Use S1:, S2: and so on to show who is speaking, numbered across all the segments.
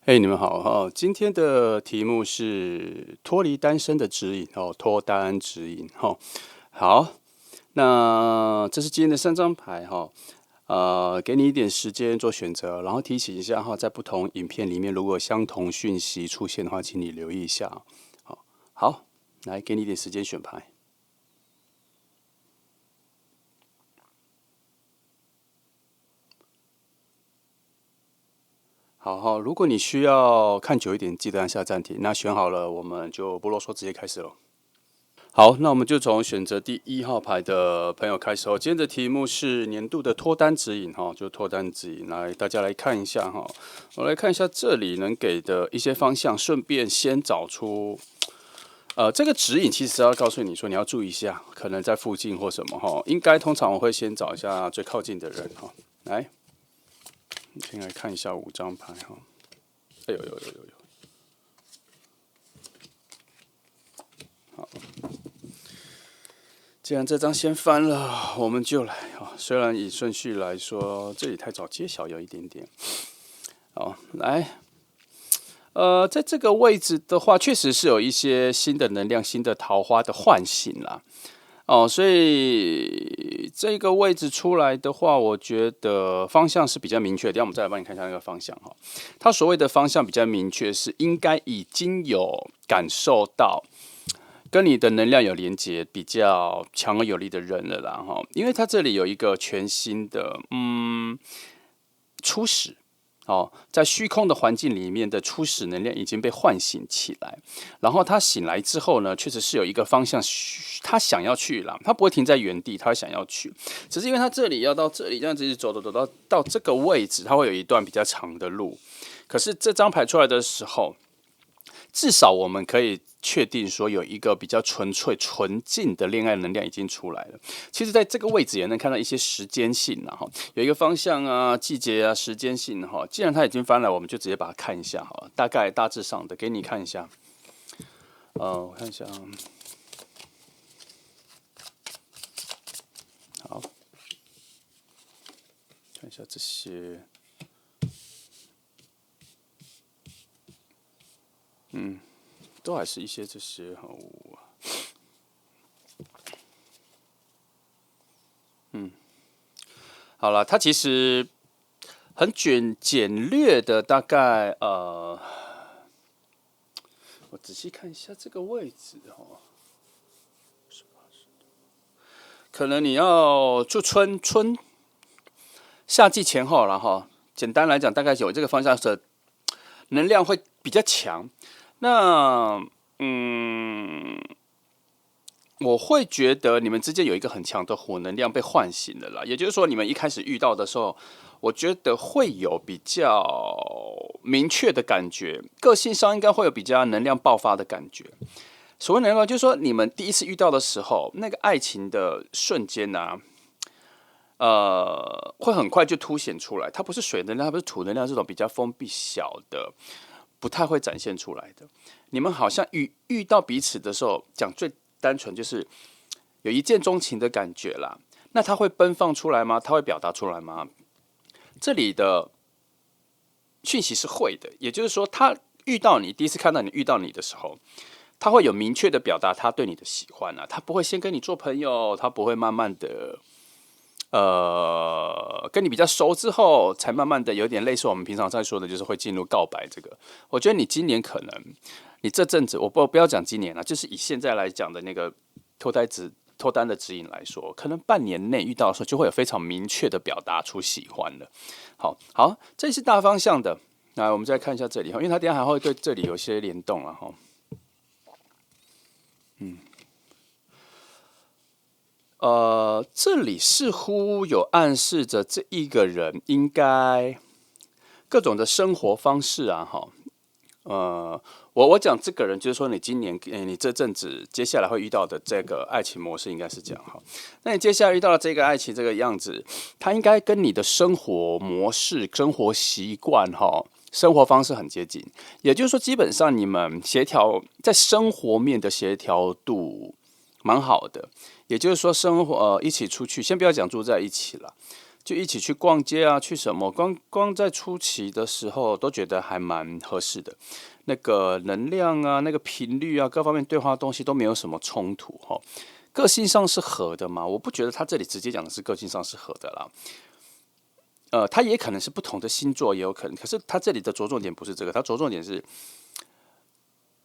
S1: 嘿，你们好哦！今天的题目是脱离单身的指引哦，脱单指引哦。好，那这是今天的3张牌哈，给你一点时间做选择，然后提醒一下哈，在不同影片里面如果相同讯息出现的话，请你留意一下。好，来给你一点时间选牌。好，如果你需要看久一点，记得按下暂停。那选好了，我们就不啰嗦，直接开始喽。好，那我们就从选择第1号牌的朋友开始哦。今天的题目是年度的脱单指引哈，就脱单指引，来大家来看一下哈。我来看一下这里能给的一些方向，顺便先找出，这个指引其实要告诉你说你要注意一下，可能在附近或什么哈。应该通常我会先找一下最靠近的人哈。来，先来看一下5张牌哈。哎呦呦呦呦呦，好。既然这张先翻了，我们就来啊。虽然以顺序来说，这里太早揭晓有一点点。好，来，在这个位置的话，确实是有一些新的能量、新的桃花的唤醒啦。哦，所以这个位置出来的话，我觉得方向是比较明确的。等下我们再来帮你看一下那个方向哈。它所谓的方向比较明确，是应该已经有感受到跟你的能量有连接、比较强而有力的人了啦哈。因为它这里有一个全新的初始。哦，在虚空的环境里面的初始能量已经被唤醒起来，然后他醒来之后呢，确实是有一个方向，他想要去了，他不会停在原地，他想要去，只是因为他这里要到这里，这样子一直走到这个位置，他会有一段比较长的路。可是这张牌出来的时候，至少我们可以确定说有一个比较纯粹、纯净的恋爱能量已经出来了。其实，在这个位置也能看到一些时间性啊，哈，有一个方向啊、季节啊、时间性哈。既然它已经翻来，我们就直接把它看一下好了，大致上的给你看一下。我看一下，好，看一下这些，都还是一些这些哈。好了，它其实很简略的，大概我仔细看一下这个位置哈，可能你要就夏季前后了哈。简单来讲，大概有这个方向的能量会比较强。那我会觉得你们之间有一个很强的火能量被唤醒了啦。也就是说，你们一开始遇到的时候，我觉得会有比较明确的感觉，个性上应该会有比较能量爆发的感觉。所谓能量，就是说你们第一次遇到的时候，那个爱情的瞬间啊，会很快就凸显出来。它不是水能量，它不是土能量，这种比较封闭小的，不太会展现出来的。你们好像遇到彼此的时候，讲最单纯就是有一见钟情的感觉啦。那它会奔放出来吗？它会表达出来吗？这里的讯息是会的，也就是说，他遇到你，第一次看到你遇到你的时候，他会有明确的表达他对你的喜欢啊，他不会先跟你做朋友，他不会慢慢的跟你比较熟之后，才慢慢的有点类似我们平常在说的，就是会进入告白这个。我觉得你今年可能，你这阵子，我不要讲今年了，就是以现在来讲的那个脱单的指引来说，可能半年内遇到的时候，就会有非常明确的表达出喜欢了。好，这是大方向的。那我们再看一下这里，因为它等一下还会对这里有些联动了哈。这里似乎有暗示着这一个人应该各种的生活方式啊，哈，我讲这个人，就是说你今年，你这阵子接下来会遇到的这个爱情模式，应该是这样哈。那你接下来遇到的这个爱情这个样子，它应该跟你的生活模式、生活习惯哈、生活方式很接近。也就是说，基本上你们协调在生活面的协调度蛮好的。也就是说，生活一起出去，先不要讲住在一起了。就一起去逛街啊，去什么？光在初期的时候都觉得还蛮合适的，那个能量啊，那个频率啊，各方面对话的东西都没有什么冲突哈。个性上是合的嘛？我不觉得他这里直接讲的是个性上是合的啦。他也可能是不同的星座，也有可能。可是他这里的着重点不是这个，他着重点是，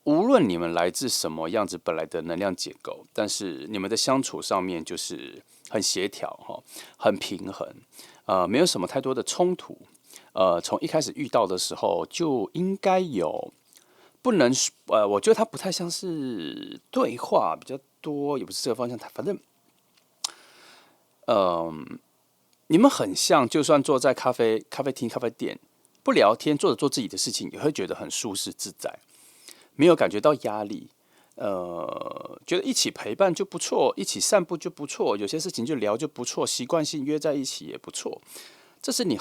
S1: 无论你们来自什么样子本来的能量结构，但是你们的相处上面就是很协调哈，很平衡，没有什么太多的冲突。从一开始遇到的时候就应该有，不能我觉得它不太像是对话比较多，也不是这个方向。反正，你们很像，就算坐在咖啡厅、咖啡店，不聊天，坐着做自己的事情，也会觉得很舒适自在，没有感觉到压力。觉得一起陪伴就不错，一起散步就不错，有些事情就聊就不错，习惯性约在一起也不错。这是你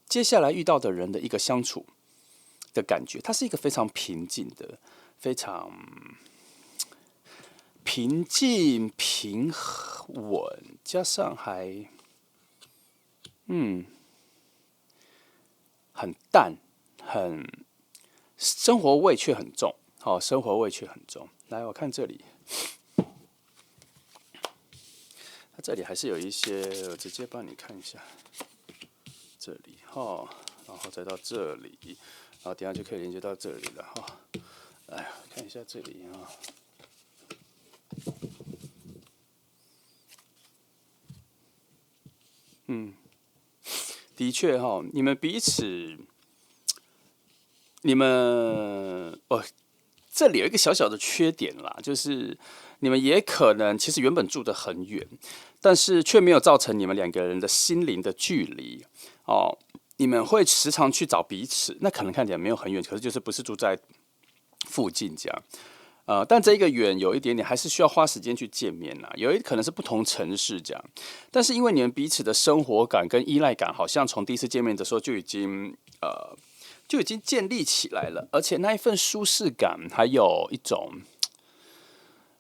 S1: 接下来遇到的人的一个相处的感觉，它是一个非常平静的、非常平静、平稳，加上还很淡，很生活味却很重。好，生活味却很重。来，我看这里，它这里还是有一些，我直接帮你看一下。这里哈，然后再到这里，然后等下就可以连接到这里了哈。来看一下这里啊，的确哈，你们彼此，你们这里有一个小小的缺点啦，就是你们也可能其实原本住得很远，但是却没有造成你们两个人的心灵的距离哦。你们会时常去找彼此，那可能看起来没有很远，可是就是不是住在附近这样。但这一个远有一点点，还是需要花时间去见面呐。有一可能是不同城市这样，但是因为你们彼此的生活感跟依赖感，好像从第一次见面的时候就已经建立起来了，而且那一份舒适感，还有一种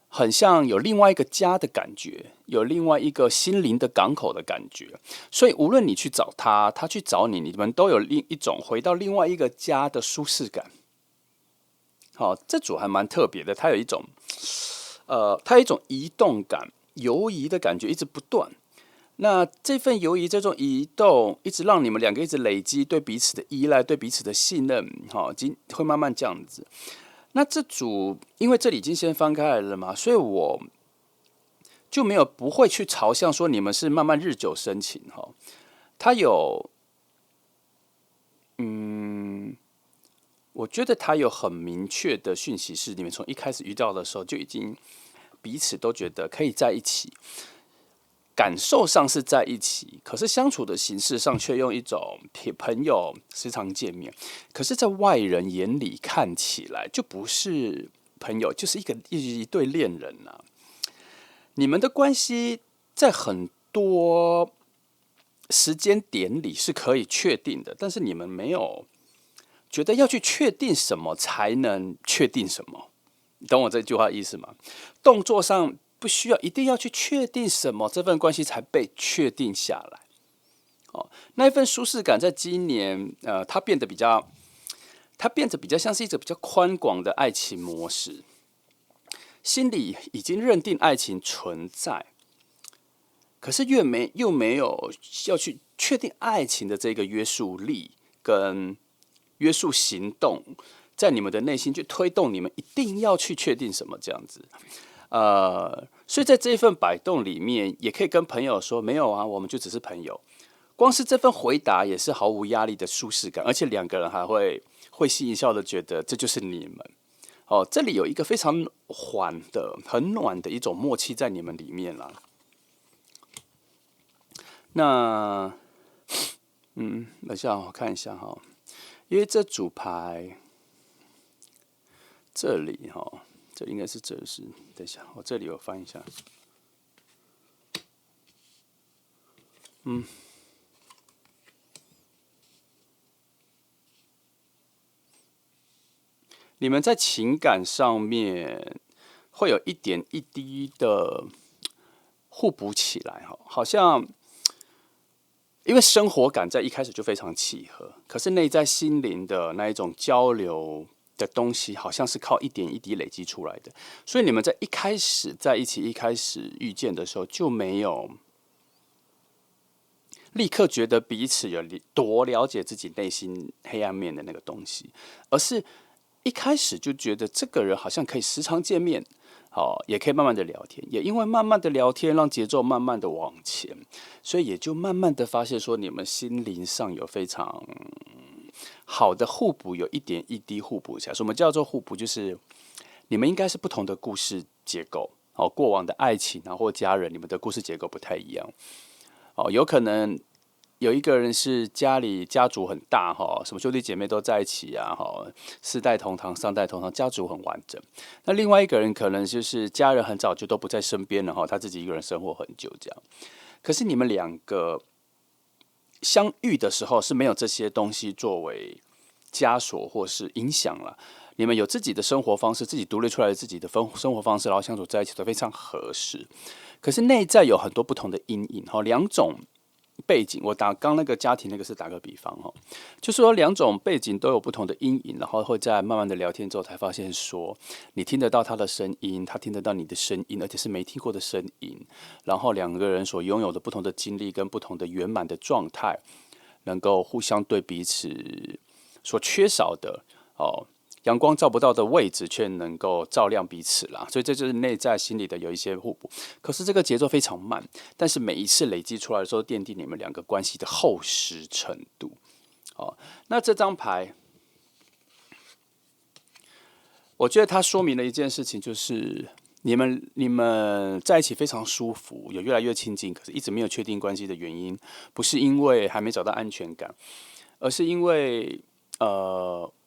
S1: 很像有另外一个家的感觉，有另外一个心灵的港口的感觉。所以无论你去找他，他去找你，你们都有另一种回到另外一个家的舒适感。好，这组还蛮特别的，它有一种它有一种移动感、游移的感觉，一直不断。那这份游移，这种移动，一直让你们两个一直累积对彼此的依赖、对彼此的信任，好，会慢慢这样子。那这组因为这里已经先翻开来了嘛，所以我就不会去朝向说你们是慢慢日久生情哈。它有，我觉得它有很明确的讯息，是你们从一开始遇到的时候就已经彼此都觉得可以在一起，感受上是在一起，可是相处的形式上却用一种朋友时常见面，可是，在外人眼里看起来就不是朋友，就是一对恋人啊。你们的关系在很多时间点里是可以确定的，但是你们没有觉得要去确定什么才能确定什么，你懂我这句话意思吗？动作上不需要一定要去确定什么，这份关系才被确定下来。哦，那一份舒适感在今年，它变得比较像是一个比较宽广的爱情模式，心里已经认定爱情存在，可是又没有要去确定爱情的这个约束力跟约束行动，在你们的内心去推动你们一定要去确定什么这样子。所以在这一份摆动里面，也可以跟朋友说没有啊，我们就只是朋友。光是这份回答也是毫无压力的舒适感，而且两个人还会心一笑的觉得这就是你们。哦，这里有一个非常缓的、很暖的一种默契在你们里面啦。那，等一下我看一下哈，因为这组牌这里哈，这应该是这是，等一下我这里我翻一下，你们在情感上面会有一点一滴的互补起来哈，好像因为生活感在一开始就非常契合，可是内在心灵的那一种交流的东西，好像是靠一点一滴累积出来的。所以你们在一开始在一起，一开始遇见的时候，就没有立刻觉得彼此有多了解自己内心黑暗面的那个东西，而是一开始就觉得这个人好像可以时常见面，也可以慢慢的聊天，也因为慢慢的聊天，让节奏慢慢的往前，所以也就慢慢的发现说，你们心灵上有非常好的互补，有一点一滴互补起来。什么叫做互补？就是你们应该是不同的故事结构，过往的爱情啊或家人，你们的故事结构不太一样，有可能有一个人是家族很大什么兄弟姐妹都在一起啊四代同堂三代同堂，家族很完整。那另外一个人可能就是家人很早就都不在身边了他自己一个人生活很久这样。可是你们两个相遇的时候是没有这些东西作为枷锁或是影响了。你们有自己的生活方式，自己独立出来的自己的生活方式，然后相处在一起都非常合适。可是内在有很多不同的阴影两种背景，我刚那个家庭那个是打个比方就说两种背景都有不同的阴影，然后会在慢慢的聊天之后才发现说，你听得到他的声音，他听得到你的声音，而且是没听过的声音，然后两个人所拥有的不同的经历跟不同的圆满的状态，能够互相对彼此所缺少的阳光照不到的位置，却能够照亮彼此啦。所以这就是内在心理的有一些互补。可是这个节奏非常慢，但是每一次累积出来的时候，奠定你们两个关系的厚实程度。那这张牌，我觉得它说明了一件事情，就是你们在一起非常舒服，有越来越亲近，可是一直没有确定关系的原因，不是因为还没找到安全感，而是因为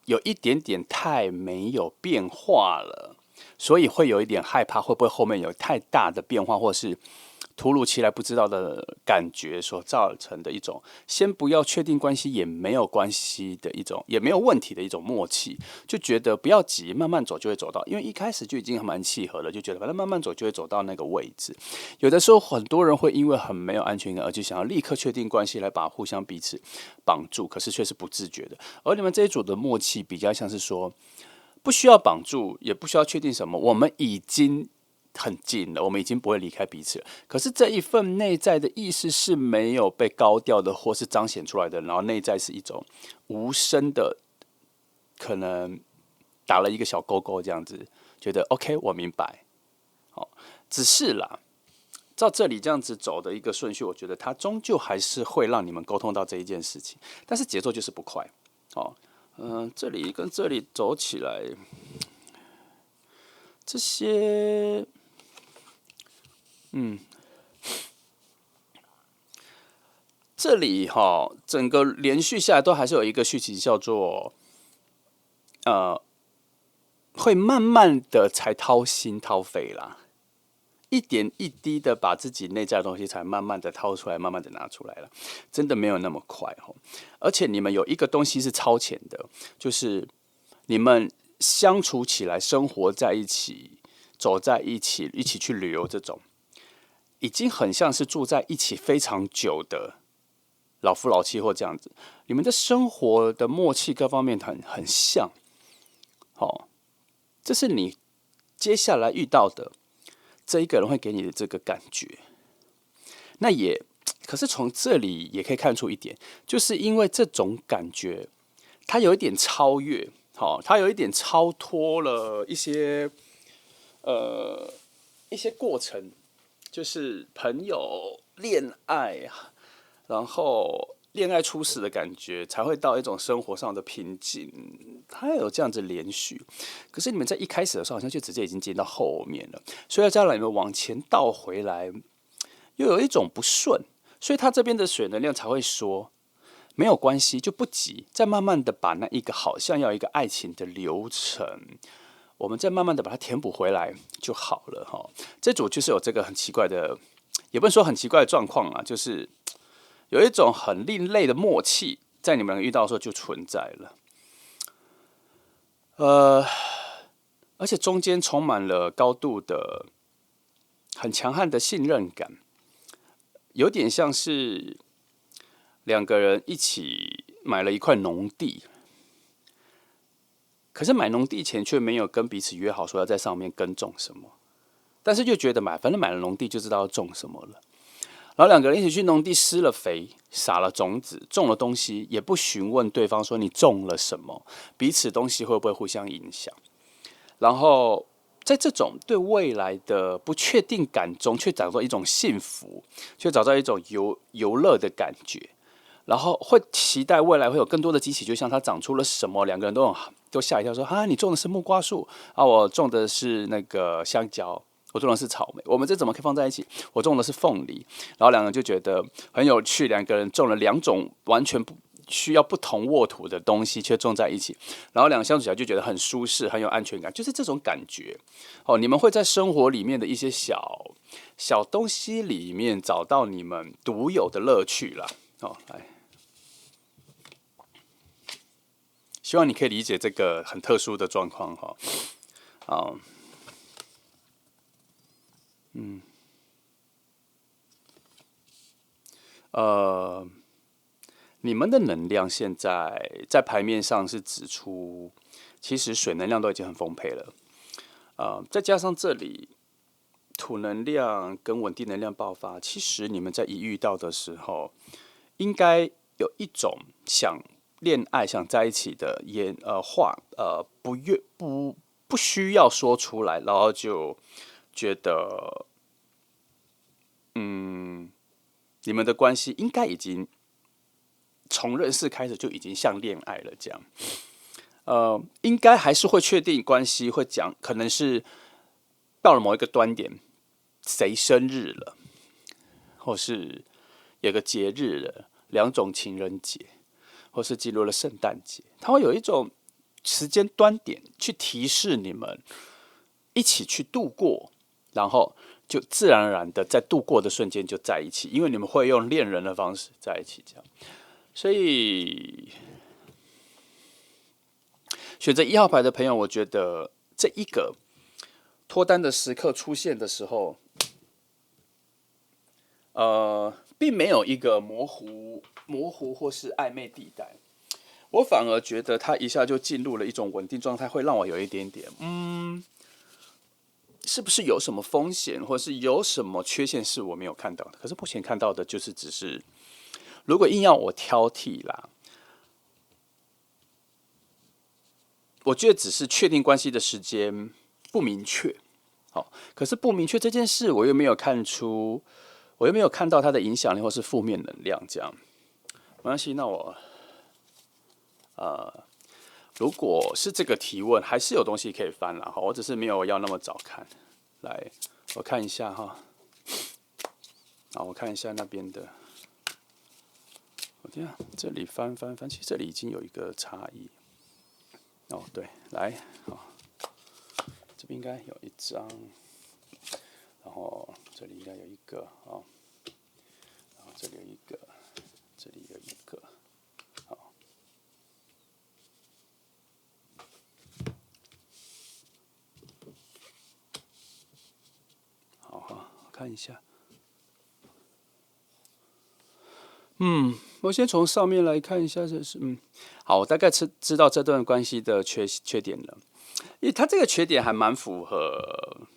S1: 有一点点太没有变化了，所以会有一点害怕，会不会后面有太大的变化，或是突如其来不知道的感觉所造成的一种，先不要确定关系也没有关系的一种，也没有问题的一种默契，就觉得不要急，慢慢走就会走到，因为一开始就已经蛮契合了，就觉得反正慢慢走就会走到那个位置。有的时候很多人会因为很没有安全感，而就想要立刻确定关系来把互相彼此绑住，可是却是不自觉的。而你们这一组的默契比较像是说，不需要绑住，也不需要确定什么，我们已经很近了，我们已经不会离开彼此了。可是这一份内在的意识是没有被高调的，或是彰显出来的，然后内在是一种无声的，可能打了一个小勾勾这样子，觉得 OK， 我明白。只是啦，照这里这样子走的一个顺序，我觉得它终究还是会让你们沟通到这一件事情，但是节奏就是不快。这里跟这里走起来，这些，这里整个连续下来都还是有一个续集，叫做会慢慢的才掏心掏肺啦。一点一滴的把自己内在的东西才慢慢的掏出来，慢慢的拿出来了，真的没有那么快而且你们有一个东西是超前的，就是你们相处起来、生活在一起、走在一起、一起去旅游这种，已经很像是住在一起非常久的老夫老妻或这样子。你们的生活的默契各方面很像，这是你接下来遇到的。这一个人会给你的这个感觉，那也可是从这里也可以看出一点，就是因为这种感觉，它有一点超越，它有一点超脱了一些过程，就是朋友、恋爱，然后恋爱初始的感觉，才会到一种生活上的平静，它有这样子连续。可是你们在一开始的时候，好像就直接已经接到后面了，所以再让你们往前倒回来，又有一种不顺，所以他这边的水能量才会说，没有关系，就不急，再慢慢的把那一个好像要一个爱情的流程，我们再慢慢的把它填补回来就好了这组就是有这个很奇怪的，也不能说很奇怪的状况啊，就是有一种很另类的默契，在你们遇到的时候就存在了。而且中间充满了高度的、很强悍的信任感，有点像是两个人一起买了一块农地，可是买农地前却没有跟彼此约好说要在上面耕种什么，但是就觉得反正买了农地就知道要种什么了。然后两个人一起去农地施了肥，撒了种子，种了东西，也不询问对方说你种了什么，彼此东西会不会互相影响。然后在这种对未来的不确定感中，却找到一种幸福，却找到一种游乐的感觉。然后会期待未来会有更多的惊喜，就像它长出了什么，两个人都吓一跳，说啊，你种的是木瓜树啊，我种的是那个香蕉，我种的是草莓，我们这怎么可以放在一起？我种的是凤梨，然后两个人就觉得很有趣，两个人种了两种完全不需要不同沃土的东西，却种在一起，然后两个相处起来就觉得很舒适，很有安全感，就是这种感觉。哦，你们会在生活里面的一些小东西里面找到你们独有的乐趣啦。哦，来。希望你可以理解这个很特殊的状况哈。好，你们的能量现在牌面上是指出，其实水能量都已经很丰沛了，再加上这里土能量跟稳定能量爆发，其实你们在一遇到的时候，应该有一种想恋爱、想在一起的话，不需要说出来，然后就觉得，你们的关系应该已经从认识开始就已经像恋爱了这样。应该还是会确定关系，会讲，可能是到了某一个端点，谁生日了，或是有个节日了，两种情人节，或是进入了圣诞节，它会有一种时间端点去提示你们一起去度过，然后就自然而然的在度过的瞬间就在一起，因为你们会用恋人的方式在一起，这样，所以选择1号牌的朋友，我觉得这一个脱单的时刻出现的时候，并没有一个模糊或是暧昧地带，我反而觉得他一下就进入了一种稳定状态，会让我有一点点，是不是有什么风险，或是有什么缺陷是我没有看到的？可是目前看到的就是只是，如果硬要我挑剔啦，我觉得只是确定关系的时间不明确。好，可是不明确这件事，我又没有看出，我又没有看到它的影响力或是负面能量，这样没关系。那我如果是这个提问，还是有东西可以翻了哈，我只是没有要那么早看。来，我看一下哈，我看一下那边的。我天啊，这里翻，其实这里已经有一个差异。哦，对，来，这边应该有一张，然后这里应该有一个啊，然后这里有一个，这里有一个，好，我看一下。我先从上面来看一下，这是好，我大概知道这段关系的缺点了，因为他这个缺点还蛮符合，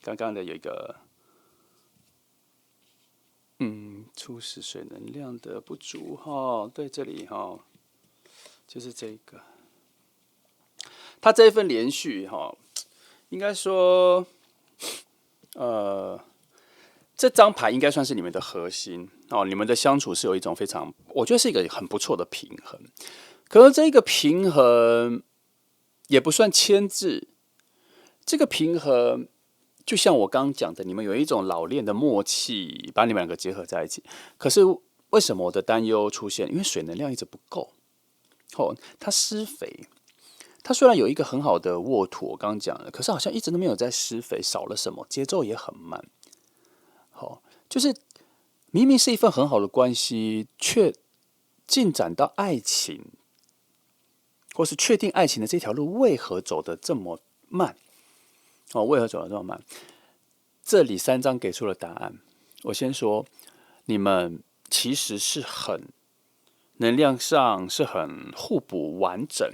S1: 刚刚的有一个，初始水能量的不足哈，对，这里哈，就是这个，他这一份连续哈，应该说，这张牌应该算是你们的核心哦，你们的相处是有一种非常，我觉得是一个很不错的平衡。可是这个平衡也不算牵制，这个平衡就像我刚刚讲的，你们有一种老练的默契，把你们两个结合在一起。可是为什么我的担忧出现？因为水能量一直不够，它施肥，它虽然有一个很好的沃土，我刚刚讲了，可是好像一直都没有在施肥，少了什么，节奏也很慢。就是明明是一份很好的关系，却进展到爱情，或是确定爱情的这条路，为何走得这么慢？为何走得这么慢？这里3张给出了答案。我先说，你们其实是能量上是很互补、完整、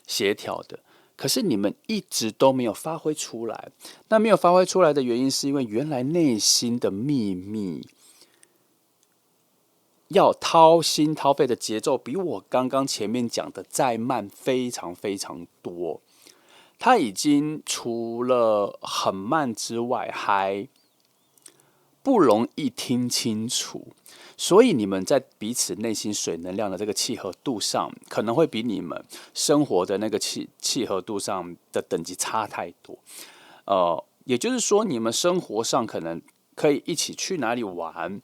S1: 协调的，可是你们一直都没有发挥出来。那没有发挥出来的原因，是因为原来内心的秘密要掏心掏肺的节奏，比我刚刚前面讲的再慢非常非常多。它已经除了很慢之外，还不容易听清楚，所以你们在彼此内心水能量的这个契合度上，可能会比你们生活的那个契合度上的等级差太多。也就是说，你们生活上可能可以一起去哪里玩，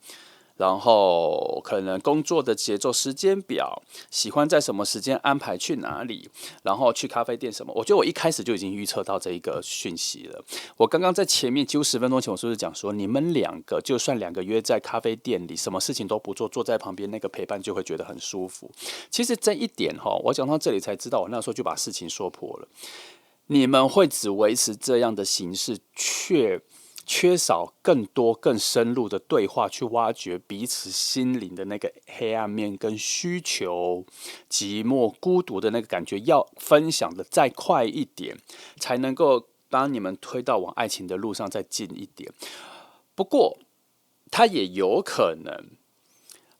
S1: 然后可能工作的节奏、时间表，喜欢在什么时间安排去哪里，然后去咖啡店什么。我觉得我一开始就已经预测到这一个讯息了。我刚刚在前面几乎10分钟前，我是不是讲说，你们两个就算2个约在咖啡店里，什么事情都不做，坐在旁边那个陪伴就会觉得很舒服。其实这一点我讲到这里才知道，我那时候就把事情说破了。你们会只维持这样的形式，却缺少更多、更深入的对话，去挖掘彼此心灵的那个黑暗面跟需求、寂寞、孤独的那个感觉，要分享的再快一点，才能够把你们推到往爱情的路上再近一点。不过，它也有可能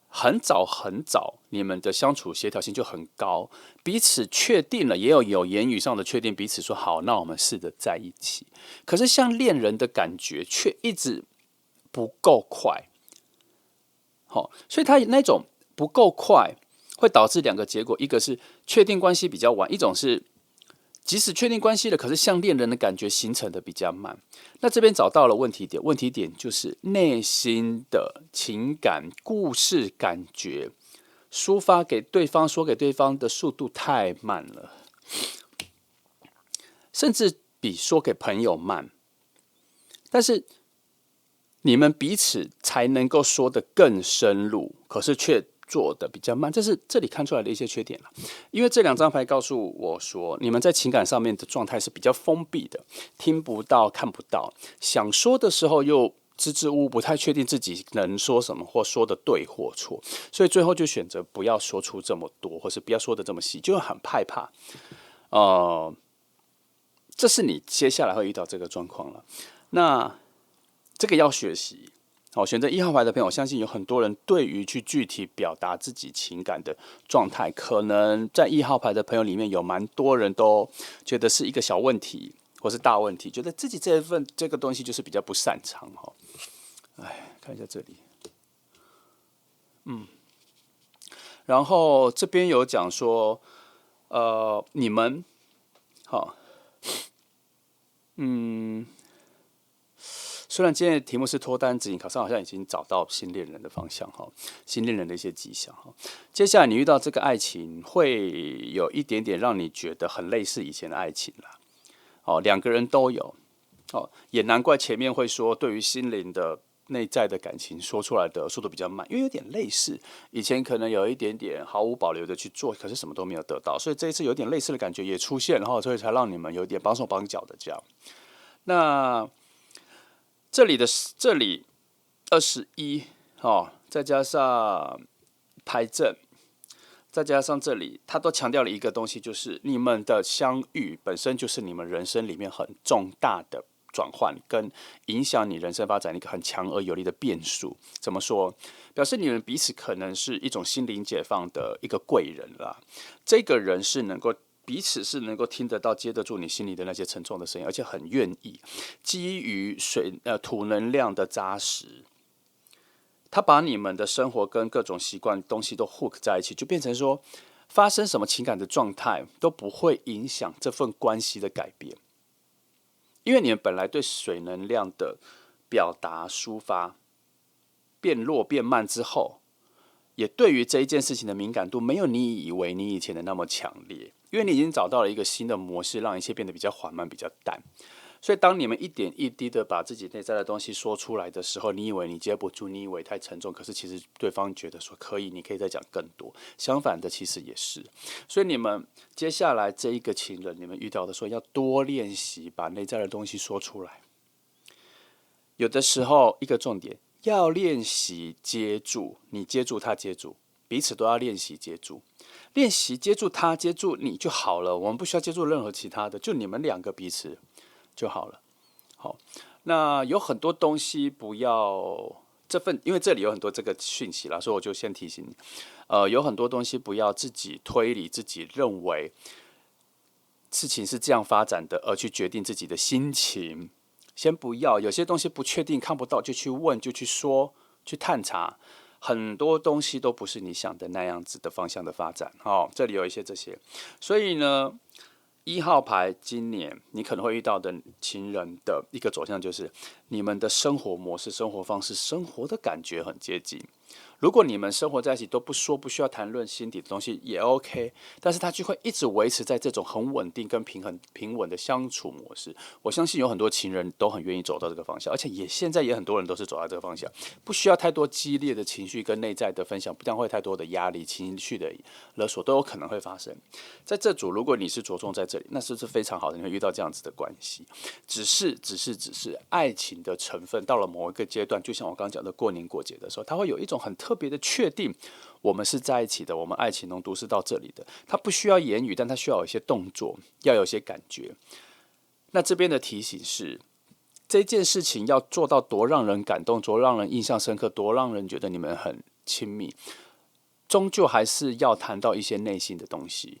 S1: 很早很早，你们的相处协调性就很高，彼此确定了，也有言语上的确定，彼此说好，那我们试着在一起。可是像恋人的感觉却一直不够快，所以他那种不够快会导致2个结果，一个是确定关系比较晚，一种是即使确定关系了，可是像恋人的感觉形成的比较慢。那这边找到了问题点，问题点就是内心的情感、故事、感觉抒发给对方、说给对方的速度太慢了，甚至比说给朋友慢。但是你们彼此才能够说得更深入，可是却做的比较慢，这是这里看出来的一些缺点了。因为这2张牌告诉我说，你们在情感上面的状态是比较封闭的，听不到、看不到，想说的时候又支支吾吾，不太确定自己能说什么或说的对或错，所以最后就选择不要说出这么多，或是不要说的这么细，就很害怕。这是你接下来会遇到这个状况了。那这个要学习。选择1号牌的朋友，我相信有很多人对于去具体表达自己情感的状态，可能在1号牌的朋友里面有蛮多人都觉得是一个小问题或是大问题，觉得自己这个东西就是比较不擅长。看一下这里，然后这边有讲说，你们虽然今天的题目是脱单指引，考上好像已经找到新恋人的方向新恋人的一些迹象接下来你遇到这个爱情，会有一点点让你觉得很类似以前的爱情啦。2个人都有也难怪前面会说对于心灵的内在的感情说出来的速度比较慢，因为有点类似以前可能有一点点毫无保留的去做，可是什么都没有得到，所以这一次有点类似的感觉也出现，然后所以才让你们有点绑手绑脚的这样。那这里21再加上牌阵，再加上这里，他都强调了一个东西，就是你们的相遇本身就是你们人生里面很重大的转换，跟影响你人生发展的一个很强而有力的变数。怎么说？表示你们彼此可能是一种心灵解放的一个贵人啦。这个人是能够彼此是能够听得到、接得住你心里的那些沉重的声音，而且很愿意基于土能量的扎实，他把你们的生活跟各种习惯东西都 hook 在一起，就变成说发生什么情感的状态都不会影响这份关系的改变，因为你们本来对水能量的表达抒发变弱变慢之后，也对于这一件事情的敏感度没有你以为你以前的那么强烈，因为你已经找到了一个新的模式，让一切变得比较缓慢、比较淡。所以，当你们一点一滴的把自己内在的东西说出来的时候，你以为你接不住，你以为太沉重，可是其实对方觉得说可以，你可以再讲更多。相反的，其实也是。所以，你们接下来这一个情人，你们遇到的时候要多练习把内在的东西说出来。有的时候，一个重点，要练习接住，你接住他接住，彼此都要练习接住，练习接住他接住你就好了。我们不需要接住任何其他的，就你们两个彼此就好了。好，那有很多东西不要因为这里有很多这个讯息啦，所以我就先提醒你，有很多东西不要自己推理，自己认为事情是这样发展的，而去决定自己的心情。先不要，有些东西不确定、看不到，就去问，就去说，去探查。很多东西都不是你想的那样子的方向的发展。这里有一些这些，所以呢，1号牌今年你可能会遇到的情人的一个走向，就是你们的生活模式、生活方式、生活的感觉很接近。如果你们生活在一起都不说，不需要谈论心底的东西也 OK， 但是他就会一直维持在这种很稳定跟平稳的相处模式。我相信有很多情人都很愿意走到这个方向，而且现在也很多人都是走到这个方向，不需要太多激烈的情绪跟内在的分享，不但会太多的压力、情绪的勒索都有可能会发生。在这组，如果你是着重在这里，那是非常好的，你会遇到这样子的关系。只是爱情的成分到了某一个阶段，就像我刚刚讲的过年过节的时候，它会有一种很特别的确定，我们是在一起的，我们爱情浓度是到这里的。它不需要言语，但它需要有一些动作，要有一些感觉。那这边的提醒是，这件事情要做到多让人感动，多让人印象深刻，多让人觉得你们很亲密，终究还是要谈到一些内心的东西，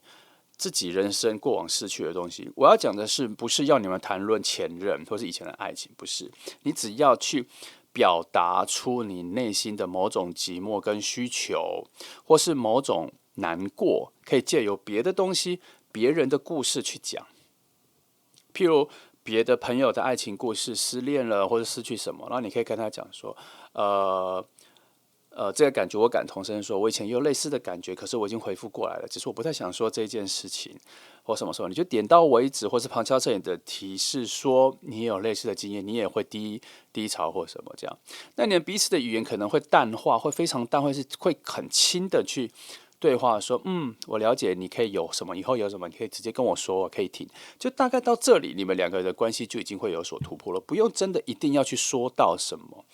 S1: 自己人生过往失去的东西。我要讲的是，不是要你们谈论前任或是以前的爱情，不是，你只要去表达出你内心的某种寂寞跟需求，或是某种难过，可以借由别的东西、别人的故事去讲。譬如别的朋友的爱情故事，失恋了或者失去什么，然后你可以跟他讲说，这个感觉我感同身受，我以前也有类似的感觉，可是我已经恢复过来了，只是我不太想说这件事情或什么时候，你就点到为止，或是旁敲侧击的提示说你也有类似的经验，你也会低潮或什么这样。那你们彼此的语言可能会淡化，会非常淡，会很轻的去对话说，我了解，你可以有什么，以后有什么，你可以直接跟我说，我可以听。就大概到这里，你们两个人的关系就已经会有所突破了，不用真的一定要去说到什么，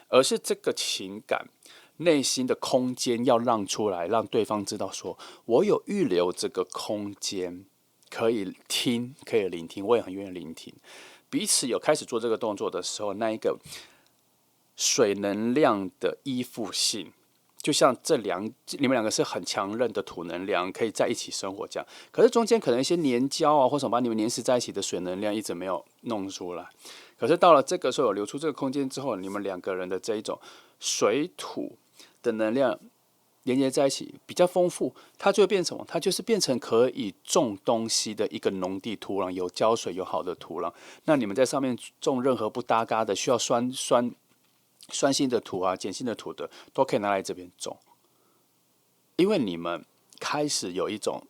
S1: 而是这个情感内心的空间要让出来，让对方知道说，我有预留这个空间，可以听，可以聆听，我也很愿意聆听。彼此有开始做这个动作的时候，那一个水能量的依附性，就像你们两个是很强韧的土能量，可以在一起生活这样。可是中间可能一些黏胶啊，或什么把你们黏死在一起的水能量一直没有弄出来。可是到了这个时候，有留出这个空间之后，你们两个人的这一种水土的能量连接在一起比较丰富，它就会变成什么？它就是变成可以种东西的一个农地土壤，有浇水、有好的土壤。那你们在上面种任何不搭嘎的、需要酸性的土啊、碱性的土的，都可以拿来这边种，因为你们开始有一种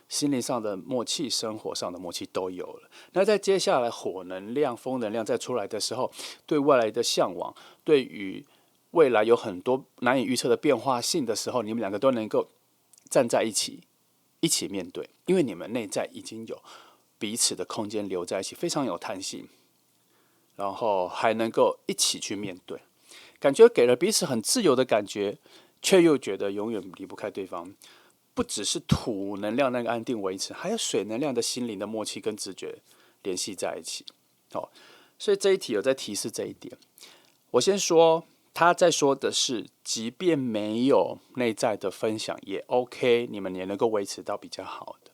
S1: 心灵上的默契，生活上的默契都有了。那在接下来火能量、风能量再出来的时候，对未来的向往，对于未来有很多难以预测的变化性的时候，你们两个都能够站在一起，一起面对，因为你们内在已经有彼此的空间留在一起，非常有弹性，然后还能够一起去面对，感觉给了彼此很自由的感觉，却又觉得永远离不开对方。不只是土能量那个安定维持，还有水能量的心灵的默契跟直觉联系在一起。所以这一题有在提示这一点。我先说，他在说的是，即便没有内在的分享也 OK， 你们也能够维持到比较好的。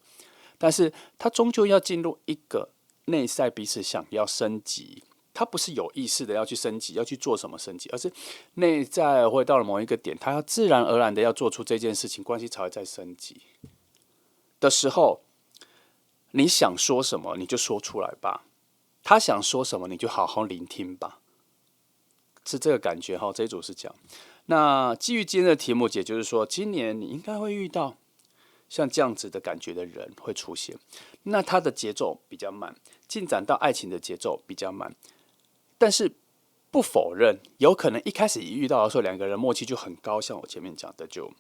S1: 但是他终究要进入一个内在彼此想要升级，他不是有意识的要去升级，要去做什么升级，而是内在会到了某一个点，他要自然而然的要做出这件事情，关系才会再升级的时候，你想说什么你就说出来吧，他想说什么你就好好聆听吧，是这个感觉哈。这一组是这样。那基于今天的题目，也就是说，今年你应该会遇到像这样子的感觉的人会出现，那他的节奏比较慢，进展到爱情的节奏比较慢。但是不否认，有可能一开始一遇到的时候，两个人默契就很高，像我前面讲的，就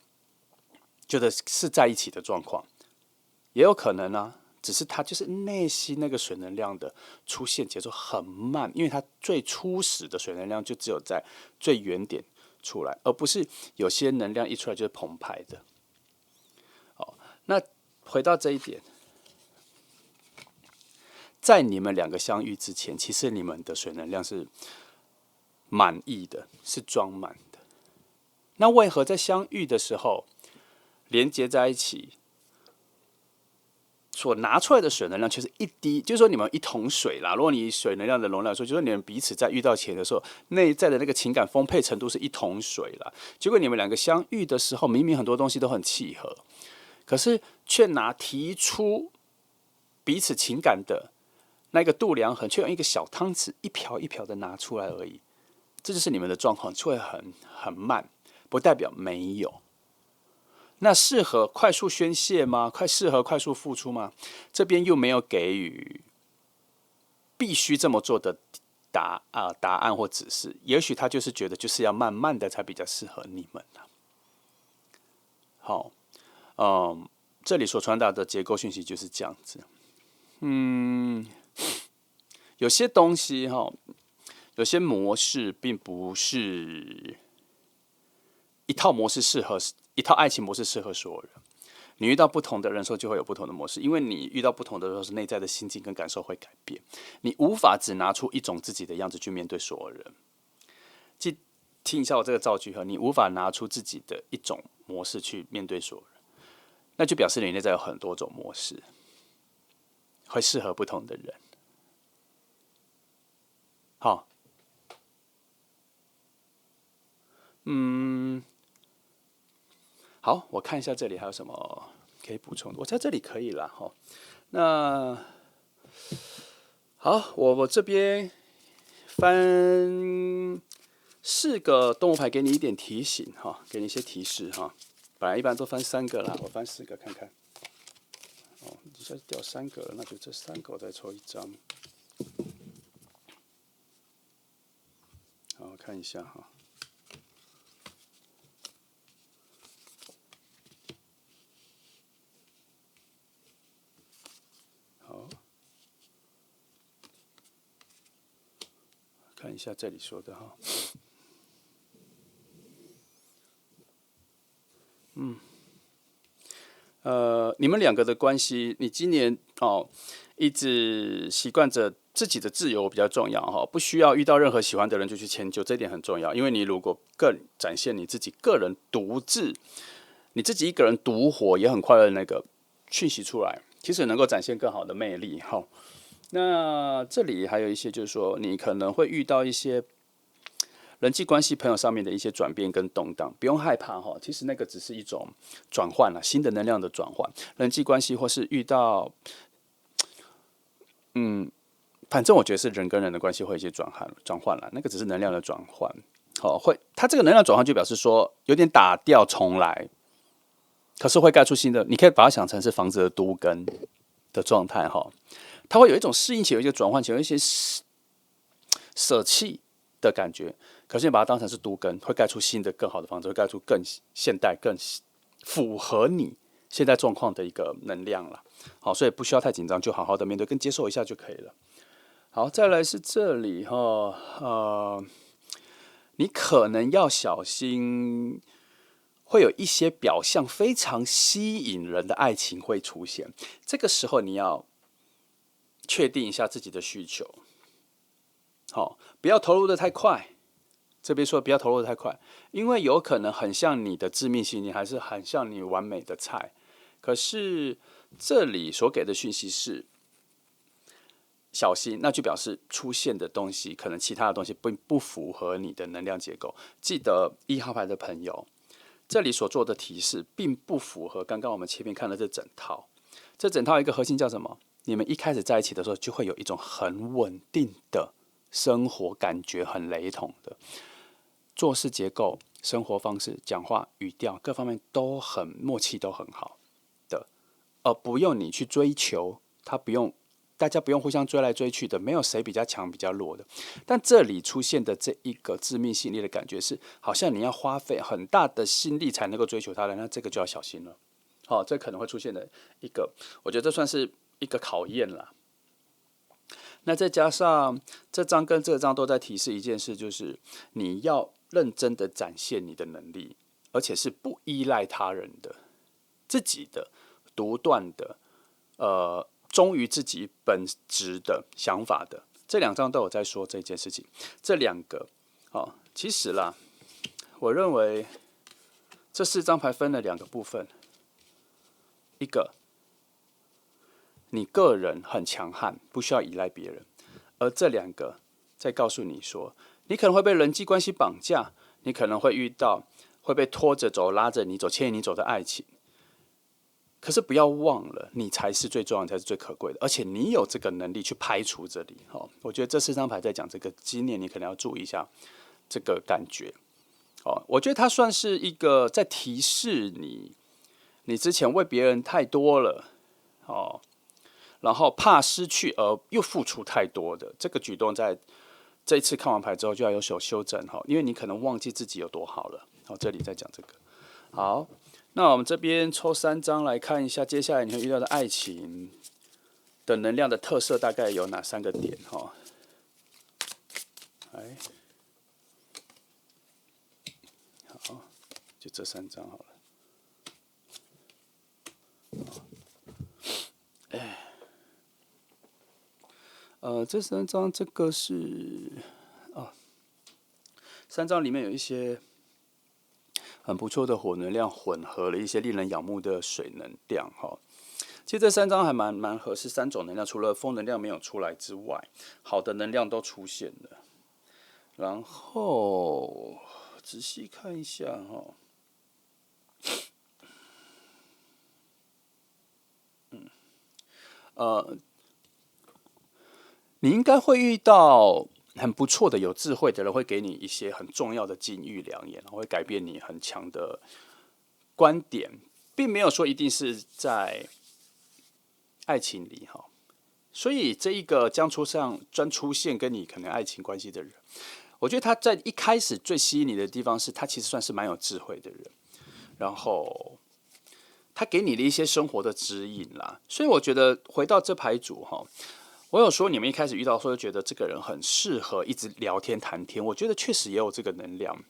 S1: 觉得是在一起的状况，也有可能啊。只是它就是内心那个水能量的出现节奏很慢，因为它最初始的水能量就只有在最原点出来，而不是有些能量一出来就是澎湃的。好，那回到这一点，在你们两个相遇之前，其实你们的水能量是满意的，是装满的。那为何在相遇的时候连接在一起，所拿出来的水能量却是一滴，就是说你们一桶水啦。如果你以水能量的容量来说，就是你们彼此在遇到前的时候，内在的那个情感丰沛程度是一桶水啦。结果你们两个相遇的时候，明明很多东西都很契合，可是却拿提出彼此情感的那个度量衡，却用一个小汤匙一瓢一瓢的拿出来而已。这就是你们的状况，就会很慢，不代表没有。那适合快速宣泄吗？适合快速付出吗？这边又没有给予必须这么做的答案或指示。也许他就是觉得就是要慢慢的才比较适合你们啊。好，这里所传达的结构讯息就是这样子。有些东西有些模式并不是一套模式适合一套爱情模式适合所有人。你遇到不同的人的时候，就会有不同的模式，因为你遇到不同的人，是内在的心境跟感受会改变。你无法只拿出一种自己的样子去面对所有人。听一下我这个造句哈，你无法拿出自己的一种模式去面对所有人，那就表示你内在有很多种模式，会适合不同的人。好，好，我看一下这里还有什么可以补充的。我在这里可以了哈。那好，我这边翻4个动物牌，给你一点提醒哈，给你一些提示哈。本来一般都翻3个啦，我翻4个看看。哦，一下掉3个了，那就这3个我再抽1张。好，我看一下哈。好，看一下这里说的哈。你们两个的关系，你今年一直习惯着自己的自由比较重要哈，不需要遇到任何喜欢的人就去迁就，这一点很重要。因为你如果更展现你自己个人独自，你自己一个人独活也很快乐的那个讯息出来，其实能够展现更好的魅力哈。那这里还有一些就是说，你可能会遇到一些人际关系、朋友上面的一些转变跟动荡，不用害怕哈。其实那个只是一种转换了，新的能量的转换。人际关系或是遇到，反正我觉得是人跟人的关系会有一些转换了，那个只是能量的转换。好，它这个能量转换就表示说有点打掉重来，可是会盖出新的。你可以把它想成是房子的都更的状态哈。它会有一种适应期，有一些转换期，有一些舍弃的感觉。可是你把它当成是都更，会盖出新的、更好的房子，会盖出更现代、更符合你现在状况的一个能量了。好，所以不需要太紧张，就好好的面对跟接受一下就可以了。好，再来是这里哈，你可能要小心，会有一些表象非常吸引人的爱情会出现。这个时候你要确定一下自己的需求，好，不要投入的太快。这边说不要投入的太快，因为有可能很像你的致命吸引力，还是很像你完美的菜。可是这里所给的讯息是小心，那就表示出现的东西可能其他的东西不符合你的能量结构。记得1号牌的朋友，这里所做的提示并不符合刚刚我们前面看的这整套。这整套一个核心叫什么？你们一开始在一起的时候，就会有一种很稳定的生活，感觉很雷同的做事结构、生活方式、讲话语调各方面都很默契，都很好的，不用你去追求，大家不用互相追来追去的，没有谁比较强比较弱的。但这里出现的这一个致命吸引力的感觉是，好像你要花费很大的心力才能够追求他的，那这个就要小心了。好，这可能会出现的一个，我觉得这算是一个考验啦。那再加上这章跟这章都在提示一件事，就是你要认真的展现你的能力，而且是不依赖他人的、自己的、独断的、忠于自己本质的想法的。这2章都有在说这件事情。这2个，其实啦，我认为这4张牌分了2个部分，一个你个人很强悍，不需要依赖别人。而这2个在告诉你说，你可能会被人际关系绑架，你可能会遇到会被拖着走、拉着你走、牵引你走的爱情。可是不要忘了，你才是最重要的，才是最可贵的，而且你有这个能力去排除这里。我觉得这4张牌在讲这个，今年你可能要注意一下这个感觉。我觉得它算是一个在提示你，你之前为别人太多了，然后怕失去而又付出太多的这个举动，在这一次看完牌之后就要有所修正，因为你可能忘记自己有多好了。这里在讲这个。好，那我们这边抽3张来看一下，接下来你会遇到的爱情的能量的特色大概有哪3个点？好，就这3张好了。这3张，这个是3张里面有一些很不错的火能量，混合了一些令人仰慕的水能量。其实这3张还蛮合适3种能量，除了风能量没有出来之外，好的能量都出现了。然后仔细看一下你应该会遇到很不错的、有智慧的人，会给你一些很重要的金玉良言，会改变你很强的观点，并没有说一定是在爱情里所以这一个将专出现跟你可能爱情关系的人，我觉得他在一开始最吸引你的地方是，他其实算是蛮有智慧的人，然后他给你的一些生活的指引啦。所以我觉得回到这牌组我有说你们一开始遇到说觉得这个人很适合一直聊天谈天，我觉得确实也有这个能量。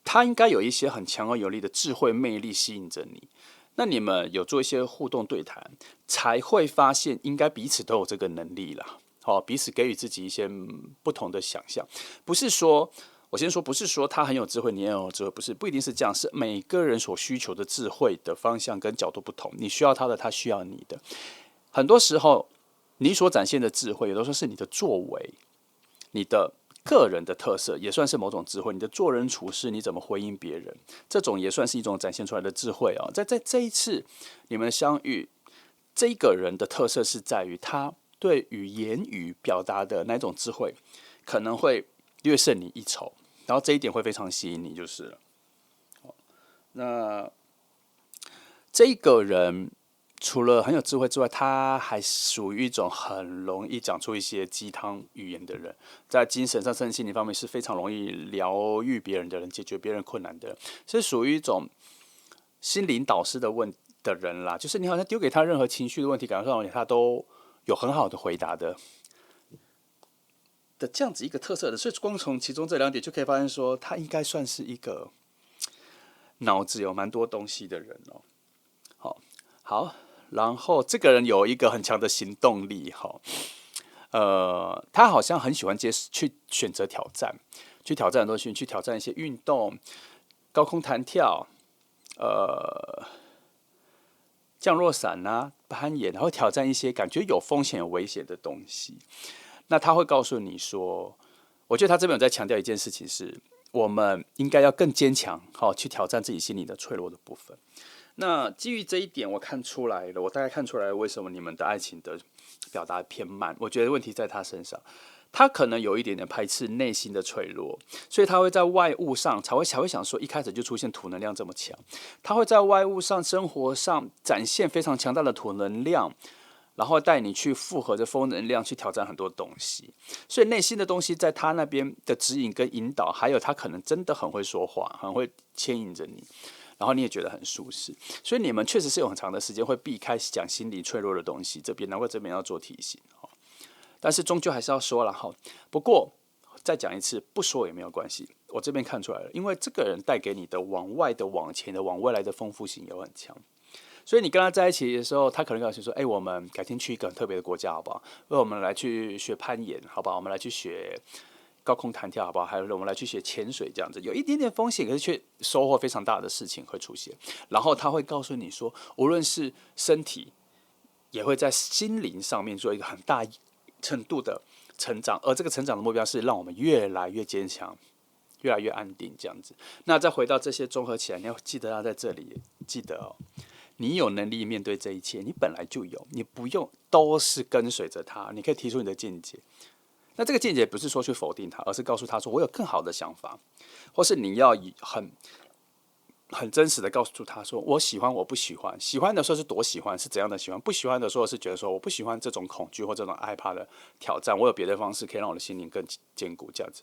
S1: 他应该有一些很强而有力的智慧魅力吸引着你。那你们有做一些互动对谈，才会发现应该彼此都有这个能力啦。彼此给予自己一些不同的想象。不是说，我先说，不是说他很有智慧，你也有智慧，不一定是这样，是每个人所需求的智慧的方向跟角度不同。你需要他的，他需要你的。很多时候，你所展现的智慧，有的时候是你的作为，你的个人的特色，也算是某种智慧。你的做人处事，你怎么回应别人，这种也算是一种展现出来的智慧在这一次你们的相遇，这一个人的特色是在于他对于言语表达的那种智慧，可能会略胜你一筹，然后这一点会非常吸引你，就是了。那这个人除了很有智慧之外，他还属于一种很容易讲出一些鸡汤语言的人，在精神上、身心灵方面是非常容易疗愈别人的人，解决别人困难的人，是属于一种心灵导师的人啦。就是你好像丢给他任何情绪的问题、感受上问题，他都有很好的回答的这样子一个特色的。所以光从其中这2点就可以发现说，他应该算是一个脑子有蛮多东西的人好。然后这个人有一个很强的行动力他好像很喜欢去选择挑战，去挑战很多事情，去挑战一些运动，高空弹跳，降落伞攀岩，然后挑战一些感觉有风险、有危险的东西。那他会告诉你说，我觉得他这边有在强调一件事情是，我们应该要更坚强，去挑战自己心里的脆弱的部分。那基于这一点，我大概看出来了为什么你们的爱情的表达偏慢。我觉得问题在他身上，他可能有一点点排斥内心的脆弱，所以他会在外物上才会想说，一开始就出现土能量这么强，他会在外物上、生活上展现非常强大的土能量，然后带你去复合着风能量去挑战很多东西。所以内心的东西在他那边的指引跟引导，还有他可能真的很会说话，很会牵引着你。然后你也觉得很舒适，所以你们确实是有很长的时间会避开讲心理脆弱的东西，难怪这边要做提醒。但是终究还是要说了哈。不过再讲一次，不说也没有关系。我这边看出来了，因为这个人带给你的往外的、往前的、往未来的丰富性也很强。所以你跟他在一起的时候，他可能告诉你说：“哎，我们改天去一个很特别的国家，好不好？我们来去学攀岩，好不好？我们来去学高空弹跳，好不好？还有我们来去学潜水，这样子有一点点风险，可是却收获非常大的事情会出现。然后他会告诉你说，无论是身体，也会在心灵上面做一个很大程度的成长，而这个成长的目标是让我们越来越坚强，越来越安定，这样子。那再回到这些综合起来，你要记得要在这里记得哦。”你有能力面对这一切，你本来就有，你不用都是跟随着他，你可以提出你的见解。那这个见解不是说去否定他，而是告诉他说我有更好的想法，或是你要以很真实的告诉他说我喜欢，我不喜欢。喜欢的时候是多喜欢，是怎样的喜欢；不喜欢的时候是觉得说我不喜欢这种恐惧或这种害怕的挑战，我有别的方式可以让我的心灵更坚固。这样子，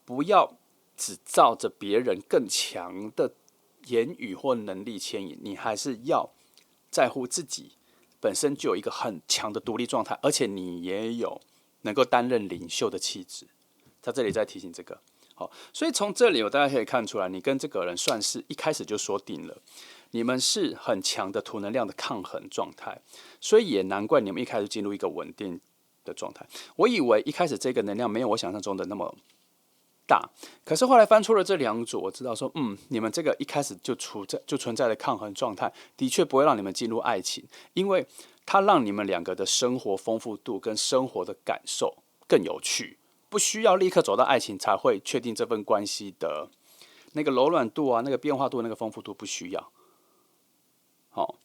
S1: 不要只照着别人更强的言语或能力牵引，你还是要在乎自己本身就有一个很强的独立状态，而且你也有能够担任领袖的气质。在这里再提醒这个，好，所以从这里大家可以看出来，你跟这个人算是一开始就说定了，你们是很强的图能量的抗衡状态，所以也难怪你们一开始进入一个稳定的状态。我以为一开始这个能量没有我想象中的那么大，可是后来翻出了这两组，我知道说，你们这个一开始就存在的抗衡状态，的确不会让你们进入爱情，因为它让你们两个的生活丰富度跟生活的感受更有趣，不需要立刻走到爱情才会确定这份关系的那个柔软度啊，那个变化度，那个丰富度不需要。好，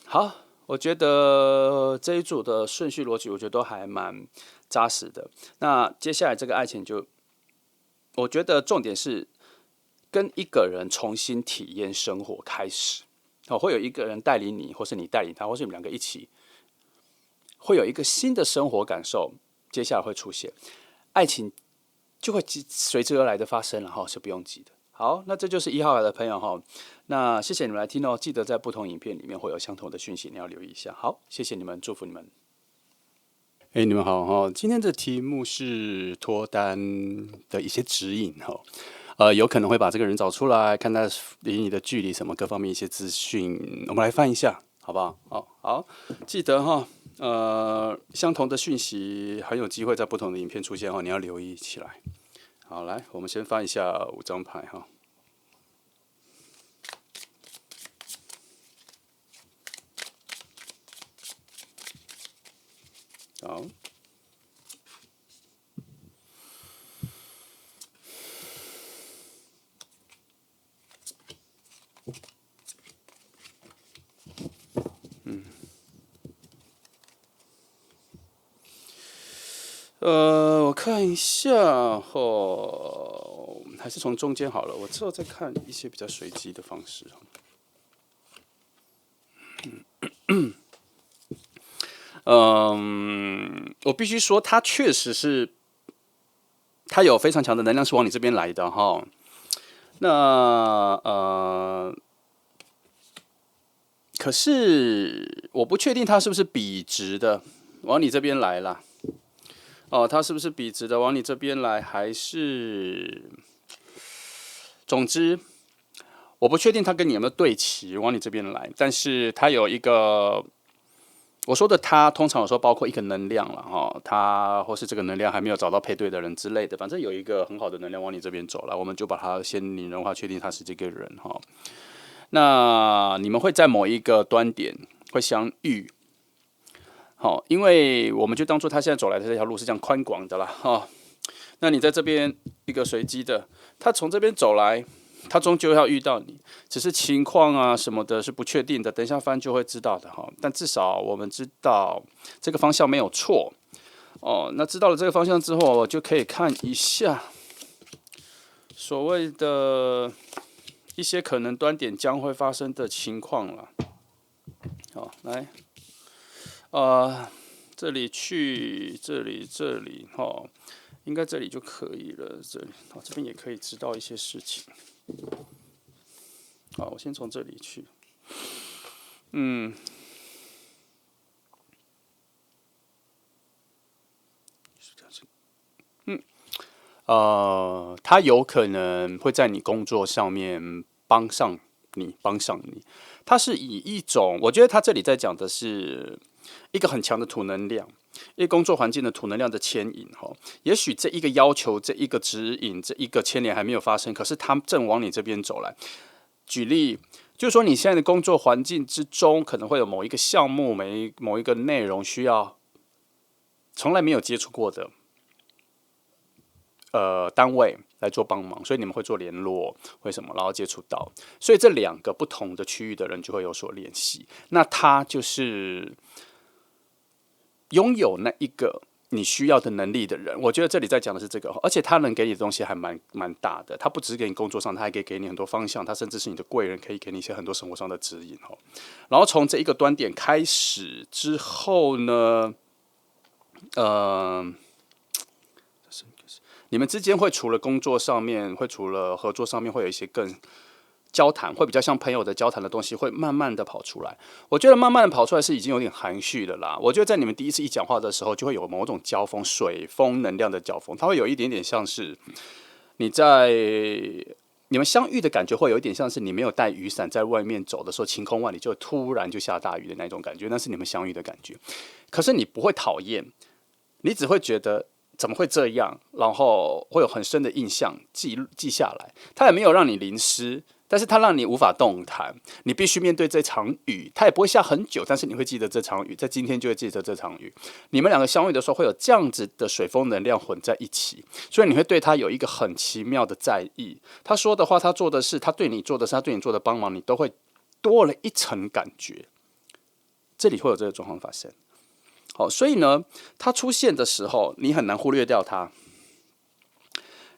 S1: 好，我觉得这一组的顺序逻辑，我觉得都还蛮扎实的。那接下来这个爱情我觉得重点是跟一个人重新体验生活开始。会有一个人带领你，或是你带领他，或是你们两个一起，会有一个新的生活感受，接下来会出现，爱情就会随之而来的发生了哈，是不用急的。好，那这就是1号来的朋友哈，那谢谢你们来听哦，记得在不同影片里面会有相同的讯息，你要留意一下。好，谢谢你们，祝福你们。你们好哈，今天的题目是脱单的一些指引哈，有可能会把这个人找出来，看他离你的距离什么各方面一些资讯，我们来翻一下，好不好？好，记得哈，相同的讯息很有机会在不同的影片出现哈，你要留意起来。好，来，我们先翻一下5张牌哈。好，我看一下还是从中间好了，我之后再看一些比较随机的方式。我必须说，他确实是，他有非常强的能量是往你这边来的哈。那可是我不确定他是不是笔直的往你这边来啦。他是不是笔直的往你这边来，还是？总之，我不确定他跟你有没有对齐往你这边来，但是他有一个。我说的他通常有时候包括一个能量了哈，他或是这个能量还没有找到配对的人之类的，反正有一个很好的能量往你这边走了，我们就把它先拟人化，确定他是这个人哈。那你们会在某一个端点会相遇，好，因为我们就当做他现在走来的这条路是这样宽广的啦哈。那你在这边一个随机的，他从这边走来。他终究要遇到你，只是情况啊什么的是不确定的，等一下翻就会知道的哈。但至少我们知道这个方向没有错那知道了这个方向之后，我就可以看一下所谓的一些可能端点将会发生的情况了。好，来，这里去这里应该这里就可以了。这里这边也可以知道一些事情。好，我先从这里去。嗯，他有可能会在你工作上面帮上你。他是以一种，我觉得他这里在讲的是一个很强的土能量，一个工作环境的土能量的牵引哈。也许这一个要求、这一个指引、这一个牵连还没有发生，可是他正往你这边走来。举例，就是说你现在的工作环境之中，可能会有某一个项目、某一个内容需要从来没有接触过的单位来做帮忙，所以你们会做联络，为什么？然后接触到，所以这两个不同的区域的人就会有所联系。那他就是拥有那一个你需要的能力的人。我觉得这里在讲的是这个，而且他能给你的东西还蛮大的。他不只是给你工作上，他还可以给你很多方向，他甚至是你的贵人，可以给你一些很多生活上的指引哦。然后从这一个端点开始之后呢，呃。你们之间会除了工作上面，会除了合作上面，会有一些更交谈，会比较像朋友的交谈的东西，会慢慢的跑出来。我觉得慢慢的跑出来是已经有点含蓄了啦。我觉得在你们第一次一讲话的时候，就会有某种交锋，水风能量的交锋，它会有一点点像是你在你们相遇的感觉，会有一点像是你没有带雨伞在外面走的时候，晴空万里就突然就下大雨的那种感觉，那是你们相遇的感觉。可是你不会讨厌，你只会觉得怎么会这样，然后会有很深的印象记下来。它也没有让你淋湿，但是它让你无法动弹。你必须面对这场雨，它也不会下很久，但是你会记得这场雨，在今天就会记得这场雨。你们两个相遇的时候，会有这样子的水风能量混在一起，所以你会对他有一个很奇妙的在意。他说的话，他做的事，他对你做的事，他对你做的帮忙，你都会多了一层感觉。这里会有这个状况发生。好，所以呢，它出现的时候，你很难忽略掉它，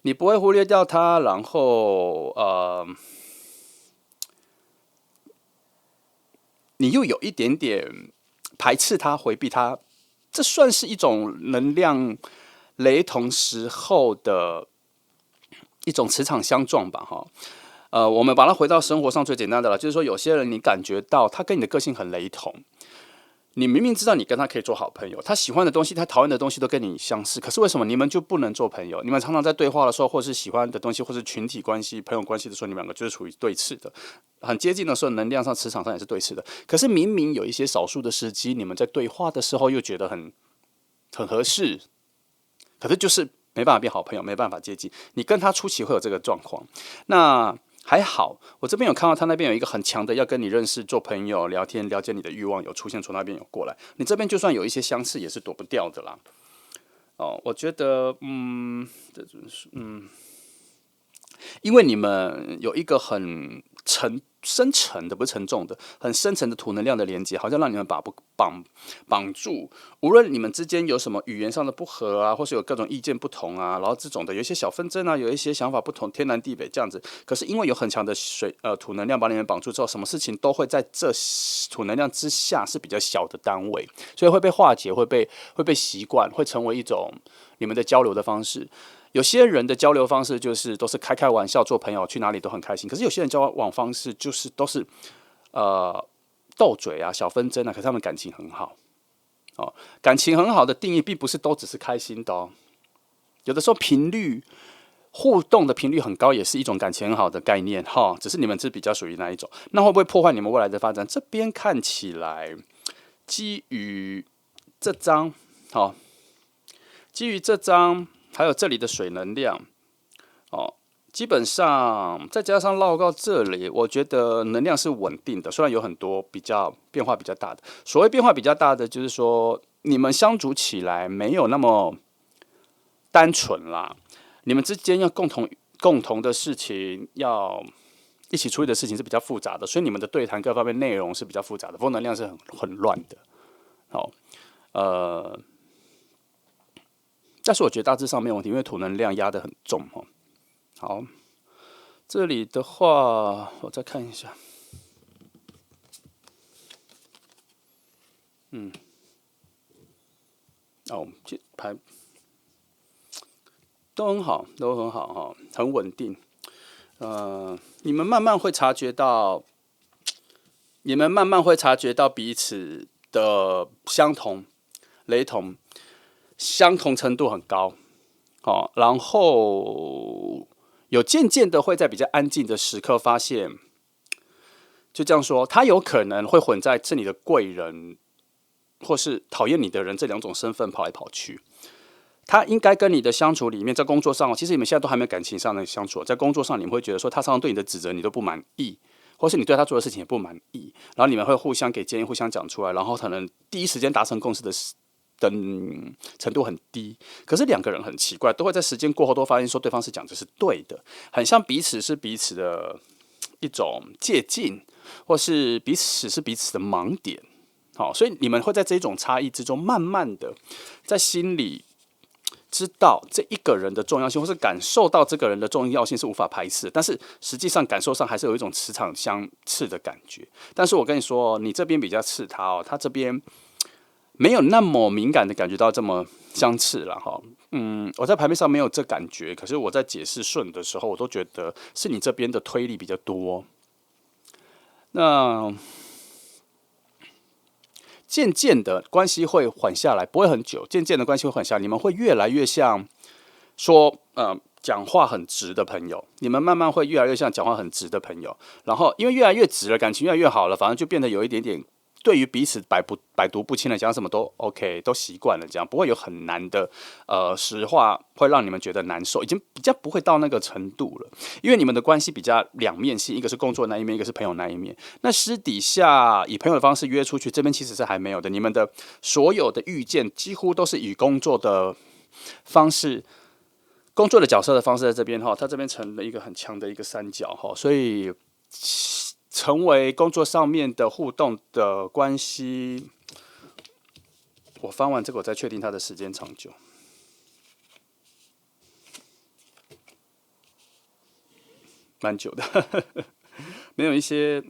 S1: 你不会忽略掉它，然后你又有一点点排斥它、回避它，这算是一种能量雷同时候的一种磁场相撞吧，哈。我们把它回到生活上最简单的了，就是说，有些人你感觉到他跟你的个性很雷同，你明明知道你跟他可以做好朋友，他喜欢的东西、他讨厌的东西都跟你相似，可是为什么你们就不能做朋友？你们常常在对话的时候，或是喜欢的东西，或是群体关系、朋友关系的时候，你们两个就是处于对峙的，很接近的时候，能量上、磁场上也是对峙的。可是明明有一些少数的时机，你们在对话的时候又觉得很合适，可是就是没办法变好朋友，没办法接近。你跟他初期会有这个状况，那还好，我这边有看到他那边有一个很强的要跟你认识、做朋友、聊天、了解你的欲望有出现，从那边有过来。你这边就算有一些相似，也是躲不掉的啦。哦，我觉得，这就是因为你们有一个很深沉的，不是沉重的，很深沉的土能量的连接，好像让你们绑住。无论你们之间有什么语言上的不合啊，或是有各种意见不同啊，然后这种的有一些小纷争啊，有一些想法不同，天南地北这样子。可是因为有很强的土能量把你们绑住之后，什么事情都会在这土能量之下是比较小的单位，所以会被化解，会被习惯，会成为一种你们的交流的方式。有些人的交流方式就是都是开玩笑，做朋友，去哪里都很开心。可是有些人交往方式就是都是斗嘴啊、小纷争啊，可是他们感情很好。哦，感情很好的定义并不是都只是开心的哦，有的时候互动的频率很高，也是一种感情很好的概念哈。只是你们是比较属于哪一种？那会不会破坏你们未来的发展？这边看起来，基于这张，好，基于这张。还有这里的水能量，哦，基本上再加上绕到这里，我觉得能量是稳定的。虽然有很多变化比较大的，所谓变化比较大的，就是说你们相处起来没有那么单纯啦。你们之间要共同的事情，要一起处理的事情是比较复杂的，所以你们的对谈各方面内容是比较复杂的，风能量是很乱的。好，但是我觉得大致上没有问题，因为土能量压得很重哦。好，这里的话我再看一下，这都很好，都很好哈，很稳定。你们慢慢会察觉到，彼此的相同、雷同、相同程度很高，好，然后有渐渐的会在比较安静的时刻发现，就这样说，他有可能会混在是你的贵人或是讨厌你的人这两种身份跑来跑去。他应该跟你的相处里面，在工作上，其实你们现在都还没有感情上的相处，在工作上你们会觉得说，他常常对你的指责你都不满意，或是你对他做的事情也不满意，然后你们会互相给建议，互相讲出来，然后可能第一时间达成共识的程度很低。可是两个人很奇怪，都会在时间过后都发现说对方是讲的是对的，很像彼此是彼此的一种借鉴，或是彼此是彼此的盲点。好，所以你们会在这种差异之中，慢慢的在心里知道这一个人的重要性，或是感受到这个人的重要性是无法排斥，但是实际上感受上还是有一种磁场相斥的感觉。但是我跟你说，你这边比较刺他哦，他这边没有那么敏感的感觉到这么相似了哈。我在牌面上没有这感觉，可是我在解释顺的时候，我都觉得是你这边的推理比较多。那渐渐的关系会缓下来，不会很久。渐渐的关系会缓下来，你们会越来越像说，讲话很直的朋友。你们慢慢会越来越像讲话很直的朋友。然后因为越来越直了，感情越来越好了，反正就变得有一点点对于彼此百毒不侵的，讲什么都 OK，都习惯了，这样不会有很难的实话会让你们觉得难受，已经比较不会到那个程度了。因为你们的关系比较两面性，一个是工作那一面，一个是朋友那一面。那私底下以朋友的方式约出去，这边其实是还没有的。你们的所有的遇见几乎都是以工作的方式。工作的角色的方式在这边哈，它这边成了一个很强的一个三角哈，所以成为工作上面的互动的关系。我翻完这个，我再确定它的时间长久。蛮久的，没有一些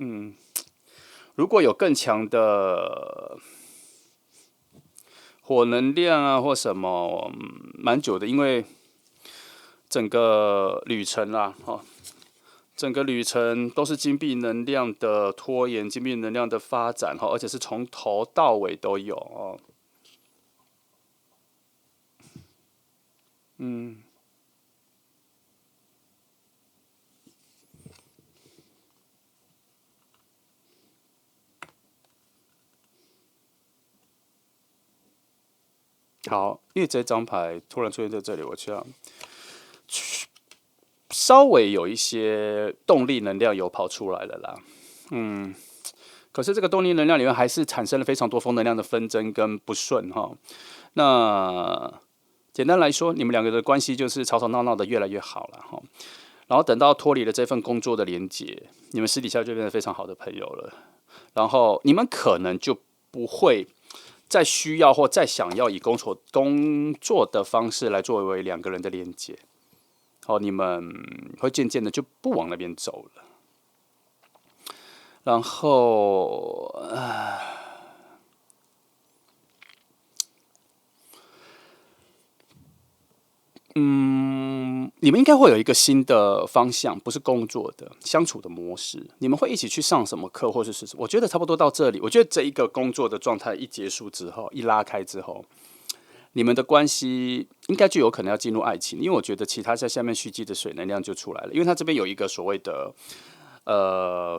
S1: 如果有更强的火能量啊或什么，蛮久的，因为整个旅程啦，整个旅程都是金币能量的拖延，金币能量的发展，而且是从头到尾都有哦。好，因为这张牌突然出现在这里，我想稍微有一些动力能量有跑出来了啦。可是这个动力能量里面还是产生了非常多负能量的纷争跟不顺哈。那简单来说，你们两个的关系就是吵吵闹闹的越来越好了哈。然后等到脱离了这份工作的连结，你们私底下就变得非常好的朋友了。然后你们可能就不会再需要或再想要以工作的方式来作为两个人的连接。你们会渐渐的就不往那边走了。然后，你们应该会有一个新的方向，不是工作的相处的模式。你们会一起去上什么课，或者是我觉得差不多到这里。我觉得这一个工作的状态一结束之后，一拉开之后，你们的关系应该就有可能要进入爱情，因为我觉得其他在下面蓄积的水能量就出来了，因为它这边有一个所谓的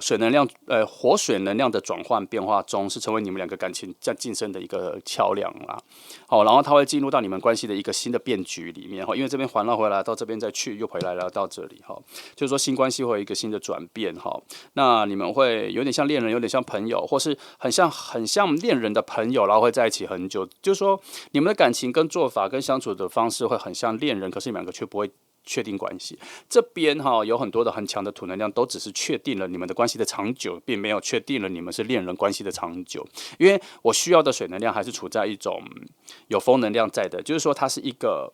S1: 水能量，活水能量的转换变化中，是成为你们两个感情在晋升的一个桥梁啦。好，然后它会进入到你们关系的一个新的变局里面哈，因为这边环绕回来到这边再去又回来了到这里哈，就是说新关系会有一个新的转变哈。那你们会有点像恋人，有点像朋友，或是很像恋人的朋友，然后会在一起很久。就是说你们的感情跟做法跟相处的方式会很像恋人，可是你们两个却不会确定关系。这边有很多的很强的土能量，都只是确定了你们的关系的长久，并没有确定了你们是恋人关系的长久。因为我需要的水能量还是处在一种有风能量在的，就是说它是一个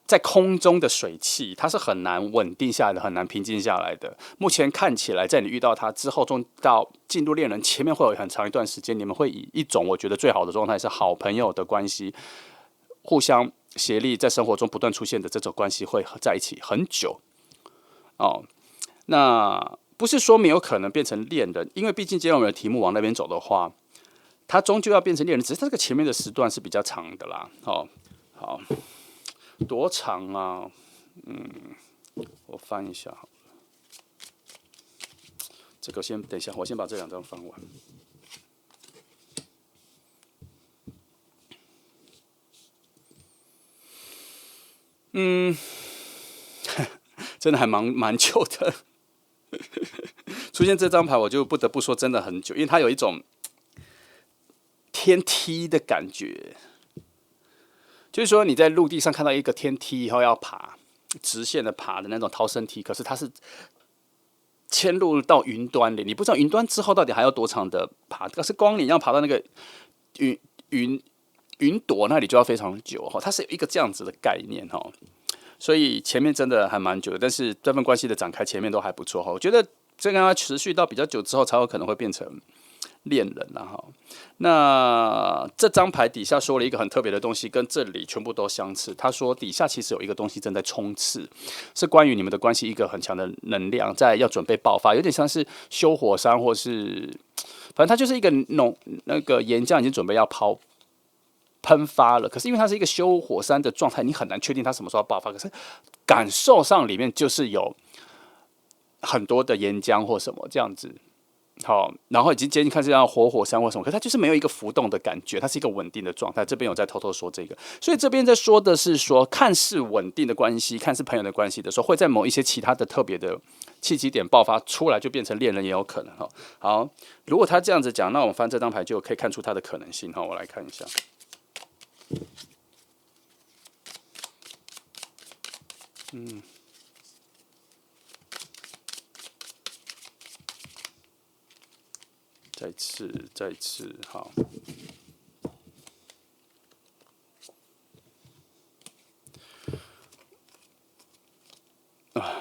S1: 在空中的水汽，它是很难稳定下来的，很难平静下来的。目前看起来，在你遇到它之后，到进入恋人前面会有很长一段时间，你们会以一种我觉得最好的状态是好朋友的关系，互相协力在生活中不断出现的这种关系会在一起很久。哦。那不是说没有可能变成恋人，因为毕竟今天我们的题目往那边走的话，它终究要变成恋人，只是它这个前面的时段是比较长的啦。哦，好，多长啊？我翻一下。这个先等一下，我先把这2张翻完。真的还蛮久的。出现这张牌，我就不得不说真的很久，因为它有一种天梯的感觉，就是说你在陆地上看到一个天梯以后要爬直线的爬的那种逃生梯，可是它是迁入到云端里，你不知道云端之后到底还要多长的爬，可是光你要爬到那个云云云朵那里就要非常久哈，它是有一个这样子的概念哈。所以前面真的还蛮久的，但是这份关系的展开前面都还不错哈。我觉得这个要持续到比较久之后，才有可能会变成恋人了哈。那这张牌底下说了一个很特别的东西，跟这里全部都相似。他说底下其实有一个东西正在冲刺，是关于你们的关系一个很强的能量，在要准备爆发，有点像是修火山，或是反正它就是一个那个岩浆已经准备要喷发了，可是因为它是一个休火山的状态，你很难确定它什么时候爆发。可是感受上里面就是有很多的岩浆或什么这样子，好，然后已经接近看是要活火山或什么，可是它就是没有一个浮动的感觉，它是一个稳定的状态。这边有在偷偷说这个，所以这边在说的是说，看似稳定的关系，看似朋友的关系的时候，会在某一些其他的特别的契机点爆发出来，就变成恋人也有可能哈。好，如果他这样子讲，那我们翻这张牌就可以看出它的可能性哈。我来看一下。再次，好。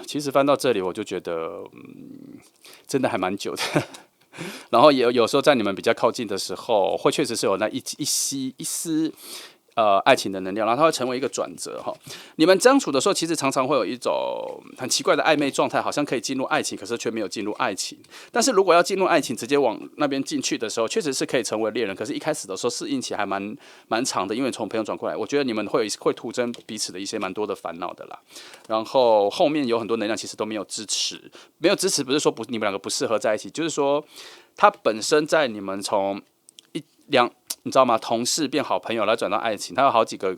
S1: 其实翻到这里，我就觉得，真的还蛮久的。然后也有时候在你们比较靠近的时候，会确实是有那一丝爱情的能量，然后它会成为一个转折哈。你们相处的时候，其实常常会有一种很奇怪的暧昧状态，好像可以进入爱情，可是却没有进入爱情。但是如果要进入爱情，直接往那边进去的时候，确实是可以成为恋人。可是，一开始的时候适应期还蛮长的，因为从朋友转过来，我觉得你们会徒增彼此的一些蛮多的烦恼的啦。然后后面有很多能量其实都没有支持，没有支持不是说你们两个不适合在一起，就是说它本身在你们从你知道吗？同事变好朋友来转到爱情，它有好几个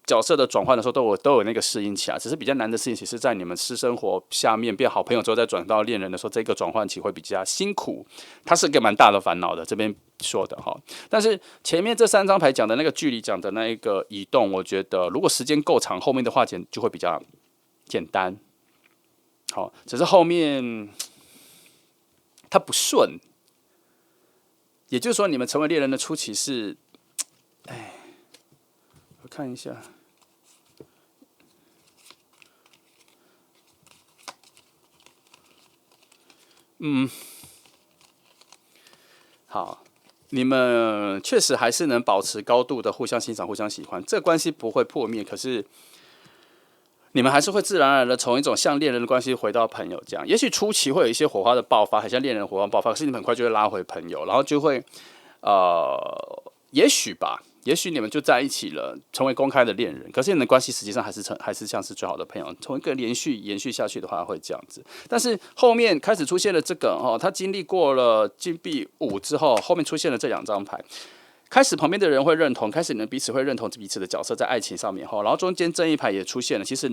S1: 角色的转换的时候都有那个适应期啊。只是比较难的事情，其实在你们私生活下面变好朋友之后，再转到恋人的时候，这个转换期会比较辛苦，它是个蛮大的烦恼的。这边说的哈，但是前面这3张牌讲的那个距离，讲的那一个移动，我觉得如果时间够长，后面的化解就会比较简单。好，只是后面它不顺。也就是说，你们成为恋人的初期是，我看一下，好，你们确实还是能保持高度的互相欣赏、互相喜欢，这个关系不会破灭。可是，你们还是会自然而然的从一种像恋人的关系回到朋友这样。也许初期会有一些火花的爆发，很像恋人的火花爆发，可是你们很快就会拉回朋友，然后就会也许吧，也许你们就在一起了，成为公开的恋人。可是你们的关系实际上还是像是最好的朋友。从一个延续下去的话，会这样子。但是后面开始出现了这个他经历过了金币5之后，后面出现了这2张牌。开始旁边的人会认同，开始你们彼此会认同彼此的角色在爱情上面然后中间正义牌也出现了。其实，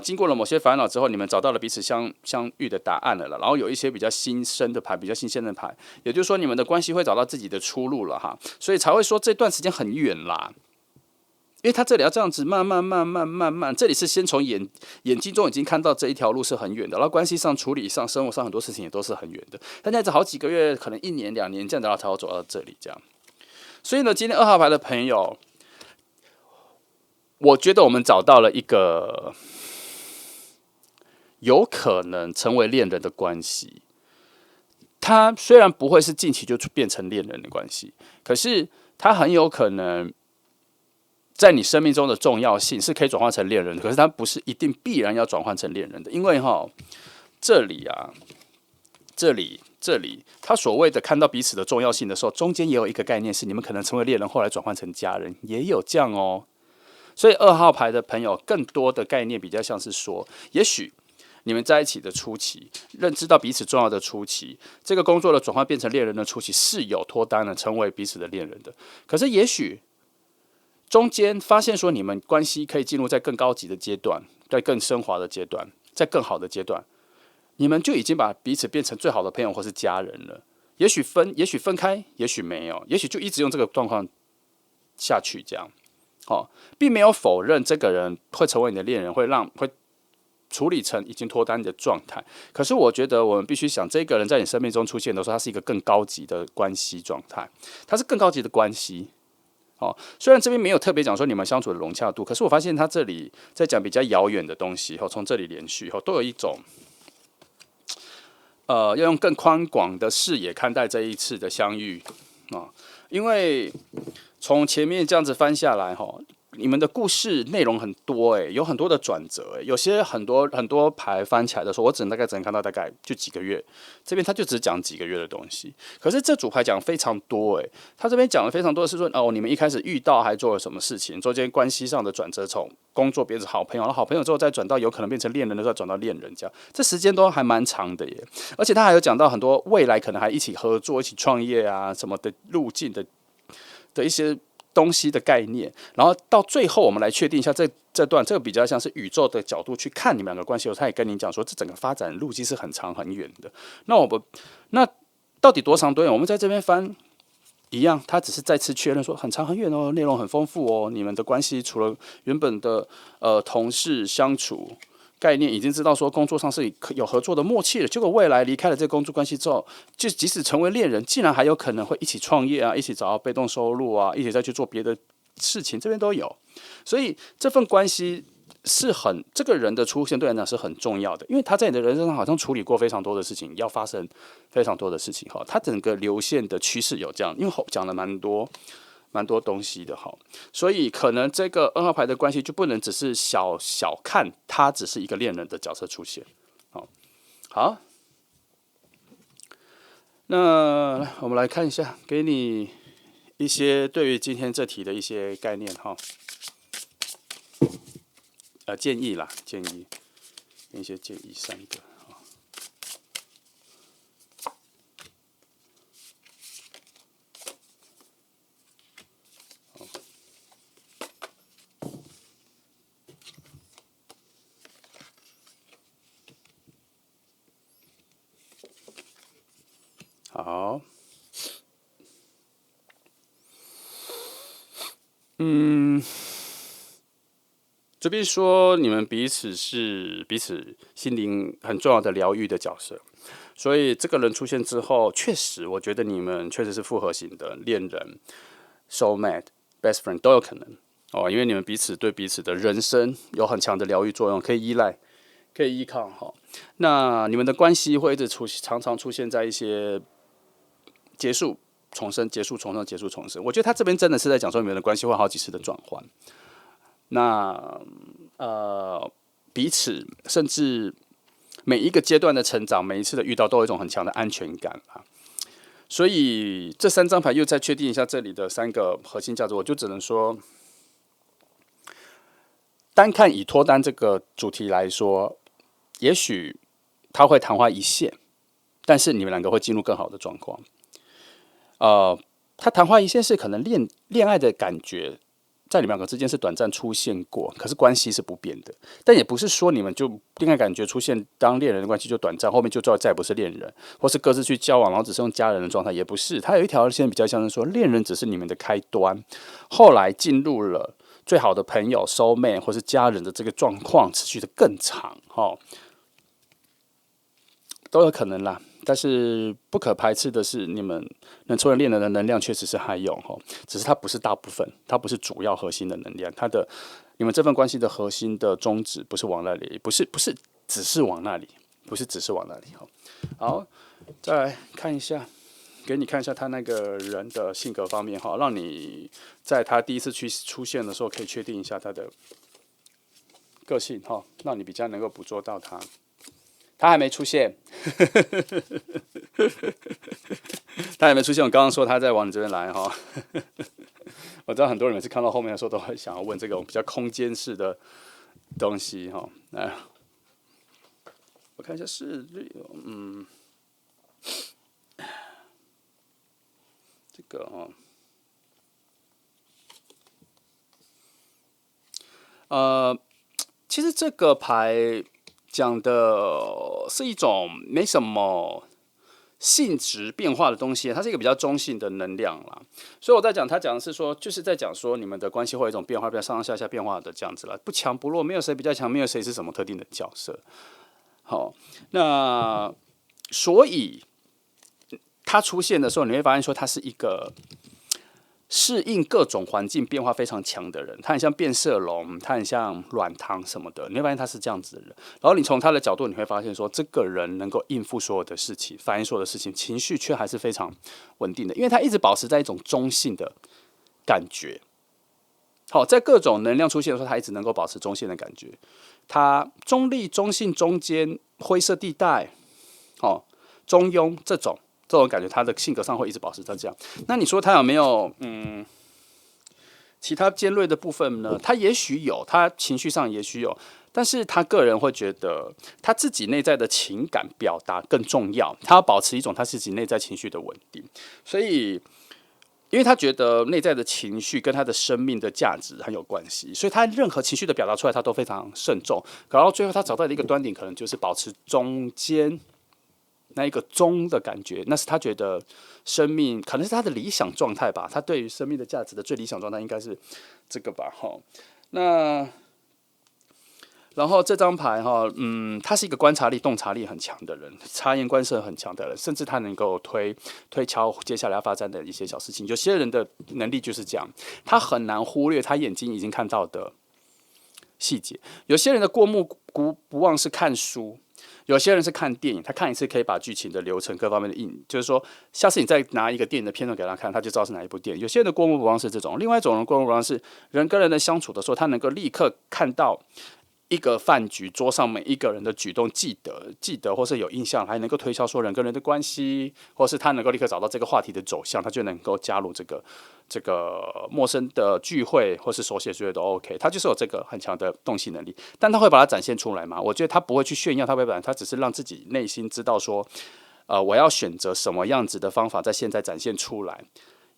S1: 经过了某些烦恼之后，你们找到了彼此相遇的答案了啦。然后有一些比较新生的牌，比较新鲜的牌，也就是说你们的关系会找到自己的出路了哈。所以才会说这段时间很远啦。因为他这里要这样子慢慢，这里是先从眼睛中已经看到这一条路是很远的，然后关系上、处理上、生活上很多事情也都是很远的。但现在好几个月，可能1年2年这样子，然后才会走到这里这样。所以呢，今天2号牌的朋友，我觉得我们找到了一个有可能成为恋人的关系。他虽然不会是近期就变成恋人的关系，可是他很有可能在你生命中的重要性是可以转换成恋人，可是它不是一定必然要转换成恋人的，因为这里啊，这里，他所谓的看到彼此的重要性的时候，中间也有一个概念是你们可能成为恋人，后来转换成家人，也有这样哦。所以2号牌的朋友，更多的概念比较像是说，也许你们在一起的初期，认知到彼此重要的初期，这个工作的转换变成恋人的初期是有脱单的，成为彼此的恋人的。可是也许中间发现说，你们关系可以进入在更高级的阶段，在更升华的阶段，在更好的阶段。你们就已经把彼此变成最好的朋友或是家人了。也许分开，也许没有，也许就一直用这个状况下去，这样，并没有否认这个人会成为你的恋人，会处理成已经脱单的状态。可是我觉得我们必须想，这个人在你生命中出现的时候，他是一个更高级的关系状态，他是更高级的关系。虽然这边没有特别讲说你们相处的融洽度，可是我发现他这里在讲比较遥远的东西，从这里连续都有一种。要用更宽广的视野看待这一次的相遇因为从前面这样子翻下来你们的故事内容很多有很多的转折有些很多牌翻起来的时候，我只能看到大概就几个月，这边他就只讲几个月的东西。可是这组牌讲非常多他这边讲的非常多的是说你们一开始遇到还做了什么事情，中间关系上的转折，从工作变成好朋友，然后好朋友之后再转到有可能变成恋人的时候转到恋人，这时间都还蛮长的耶。而且他还有讲到很多未来可能还一起合作、一起创业啊什么的路径的一些东西的概念，然后到最后我们来确定一下这段，这个比较像是宇宙的角度去看你们两个关系。他也跟你讲说，这整个发展路径是很长很远的。那到底多长多远？我们在这边翻一样，他只是再次确认说很长很远哦，内容很丰富哦。你们的关系除了原本的同事相处概念，已经知道说工作上是有合作的默契了。结果未来离开了这个工作关系之后，就即使成为恋人，竟然还有可能会一起创业啊，一起找到被动收入啊，一起再去做别的事情，这边都有。所以这份关系是这个人的出现对你来讲是很重要的，因为他在你的人生上好像处理过非常多的事情，要发生非常多的事情他整个流线的趋势有这样，因为讲了蛮多东西的所以可能这个2号牌的关系就不能只是小看他只是一个恋人的角色出现。好，那我们来看一下，给你一些对于今天这题的一些概念建议啦，一些建议3个。好，这边说你们彼此是彼此心灵很重要的疗愈的角色，所以这个人出现之后，确实我觉得你们确实是复合型的恋人、soul mate、best friend 都有可能因为你们彼此对彼此的人生有很强的疗愈作用，可以依赖，可以依靠那你们的关系会一直常常出现在一些结束、重生、结束、重生、结束、重生。我觉得他这边真的是在讲说你们的关系会好几次的转换。那彼此甚至每一个阶段的成长，每一次的遇到都有一种很强的安全感所以这3张牌又再确定一下这里的3个核心价值，我就只能说，单看以脱单这个主题来说，也许他会昙花一现，但是你们两个会进入更好的状况。他昙花一现是可能恋爱的感觉在你们两个之间是短暂出现过，可是关系是不变的。但也不是说你们就恋爱感觉出现当恋人的关系就短暂，后面就再也不是恋人，或是各自去交往，然后只是用家人的状态，也不是。它有一条线比较像是说，恋人只是你们的开端，后来进入了最好的朋友、soul mate 或是家人的这个状况，持续的更长都有可能啦。但是不可排斥的是，你们能成为恋人的能量确实是还有只是它不是大部分，它不是主要核心的能量。你们这份关系的核心的宗旨不是往那里，不是只是往那里，不是只是往那里好，再来看一下给你看一下他那个人的性格方面哈，让你在他第一次出现的时候，可以确定一下他的个性哈，让你比较能够捕捉到他。他还没出现，他还没出现。我刚刚说他在往你这边来哈，我知道很多人每次看到后面的时候，都会想要问这种比较空间式的东西哈。来，我看一下是这个其实这个牌讲的是一种没什么性质变化的东西，它是一个比较中性的能量啦。所以我在讲，他讲的是说，就是在讲说你们的关系会有一种变化，比较上上下下变化的这样子啦，不强不弱，没有谁比较强，没有谁是什么特定的角色。好，那所以他出现的时候，你会发现说他是一个适应各种环境变化非常强的人，他很像变色龙，他很像软糖什么的，你会发现他是这样子的人。然后你从他的角度，你会发现说，这个人能够应付所有的事情，反映所有的事情，情绪却还是非常稳定的，因为他一直保持在一种中性的感觉。好，在各种能量出现的时候，他一直能够保持中性的感觉，他中立、中性、中间、灰色地带，中庸这种感觉，他的性格上会一直保持在这样。那你说他有没有其他尖锐的部分呢？他也许有，他情绪上也许有，但是他个人会觉得他自己内在的情感表达更重要，他要保持一种他自己内在情绪的稳定，所以。因为他觉得内在的情绪跟他的生命的价值很有关系，所以他任何情绪的表达出来，他都非常慎重。搞到最后，他找到的一个端点，可能就是保持中间那一个中的感觉，那是他觉得生命可能是他的理想状态吧。他对于生命的价值的最理想状态应该是这个吧。那然后这张牌他是一个观察力、洞察力很强的人，察言观色很强的人，甚至他能够推敲接下来要发展的一些小事情。有些人的能力就是这样，他很难忽略他眼睛已经看到的细节。有些人的过目不忘是看书，有些人是看电影，他看一次可以把剧情的流程各方面的就是说，下次你再拿一个电影的片段给他看，他就知道是哪一部电影。有些人的过目不忘是这种，另外一种人过目不忘是人跟人的相处的时候，他能够立刻看到。一个饭局桌上每一个人的举动记得，或是有印象，还能够推敲说人跟人的关系，或是他能够立刻找到这个话题的走向，他就能够加入这个陌生的聚会或是手写聚会都 OK， 他就是有这个很强的洞悉能力，但他会把它展现出来吗？我觉得他不会去炫耀，他只是让自己内心知道说，我要选择什么样子的方法在现在展现出来。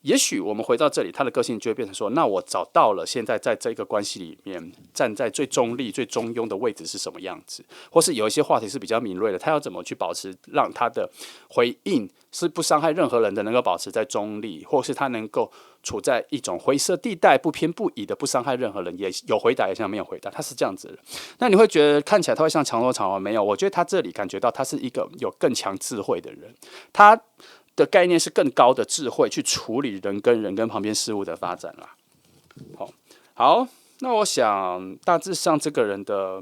S1: 也许我们回到这里，他的个性就会变成说：那我找到了现在在这个关系里面站在最中立、最中庸的位置是什么样子，或是有一些话题是比较敏锐的，他要怎么去保持让他的回应是不伤害任何人的，能够保持在中立，或是他能够处在一种灰色地带，不偏不倚的，不伤害任何人，也有回答也像没有回答，他是这样子的。那你会觉得看起来他会像强弱场吗？没有，我觉得他这里感觉到他是一个有更强智慧的人，他。的概念是更高的智慧去处理人跟旁边事物的发展啦。好，那我想大致上这个人的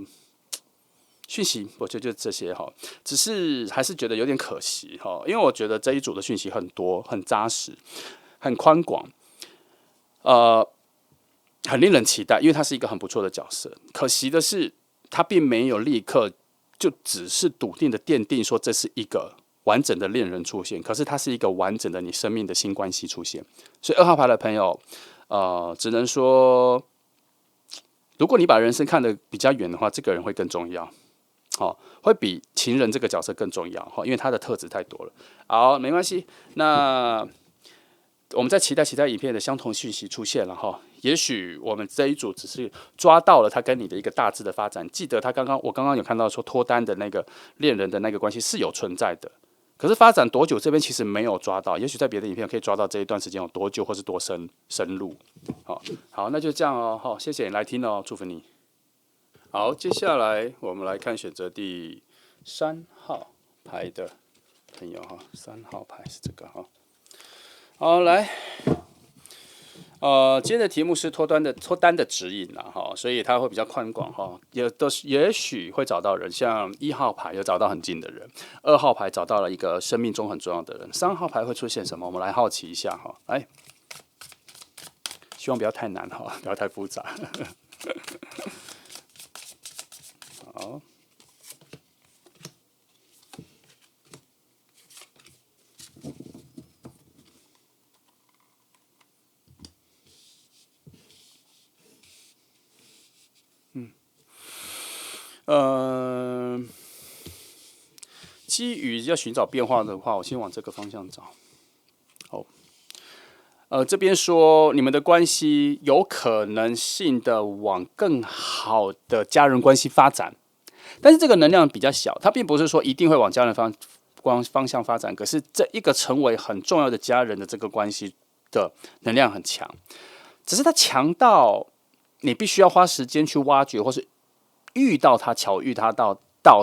S1: 讯息，我觉得就这些哈，只是还是觉得有点可惜哈，因为我觉得这一组的讯息很多、很扎实、很宽广，很令人期待，因为他是一个很不错的角色。可惜的是，他并没有立刻就只是笃定的奠定说这是一个。完整的恋人出现，可是它是一个完整的你生命的新关系出现。所以2号牌的朋友，只能说，如果你把人生看得比较远的话，这个人会更重要，会比情人这个角色更重要，因为他的特质太多了。好，没关系，那我们在期待影片的相同讯息出现了哈。也许我们这一组只是抓到了他跟你的一个大致的发展。记得我刚刚有看到说脱单的那个恋人的那个关系是有存在的。可是发展多久？这边其实没有抓到，也许在别的影片可以抓到这一段时间有多久，或是多深入。好，那就这样哦。好，谢谢你来听哦，祝福你。好，接下来我们来看选择第3号牌的朋友哈，3号牌是这个哈。好，来，今天的题目是脱单的指引啦，哈，所以它会比较宽广哈，也许会找到人，像1号牌有找到很近的人，2号牌找到了一个生命中很重要的人，3号牌会出现什么？我们来好奇一下哈，来，希望不要太难哈，不要太复杂。好。基于要寻找变化的话，我先往这个方向找。好，这边说你们的关系有可能性的往更好的家人关系发展，但是这个能量比较小，它并不是说一定会往家人方向发展，可是这一个成为很重要的家人的这个关系的能量很强，只是它强到你必须要花时间去挖掘，或是遇到他，巧遇他到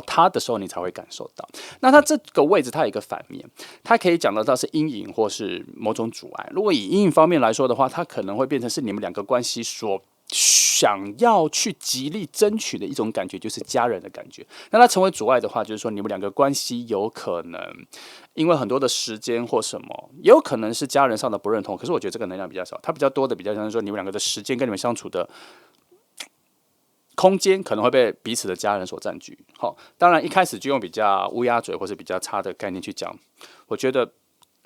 S1: 他的时候，你才会感受到。那他这个位置，它有一个反面，它可以讲得到是阴影或是某种阻碍。如果以阴影方面来说的话，它可能会变成是你们两个关系所想要去极力争取的一种感觉，就是家人的感觉。那它成为阻碍的话，就是说你们两个关系有可能因为很多的时间或什么，也有可能是家人上的不认同。可是我觉得这个能量比较少，它比较多的比较像是说你们两个的时间跟你们相处的空间可能会被彼此的家人所占据。好，当然一开始就用比较乌鸦嘴或是比较差的概念去讲，我觉得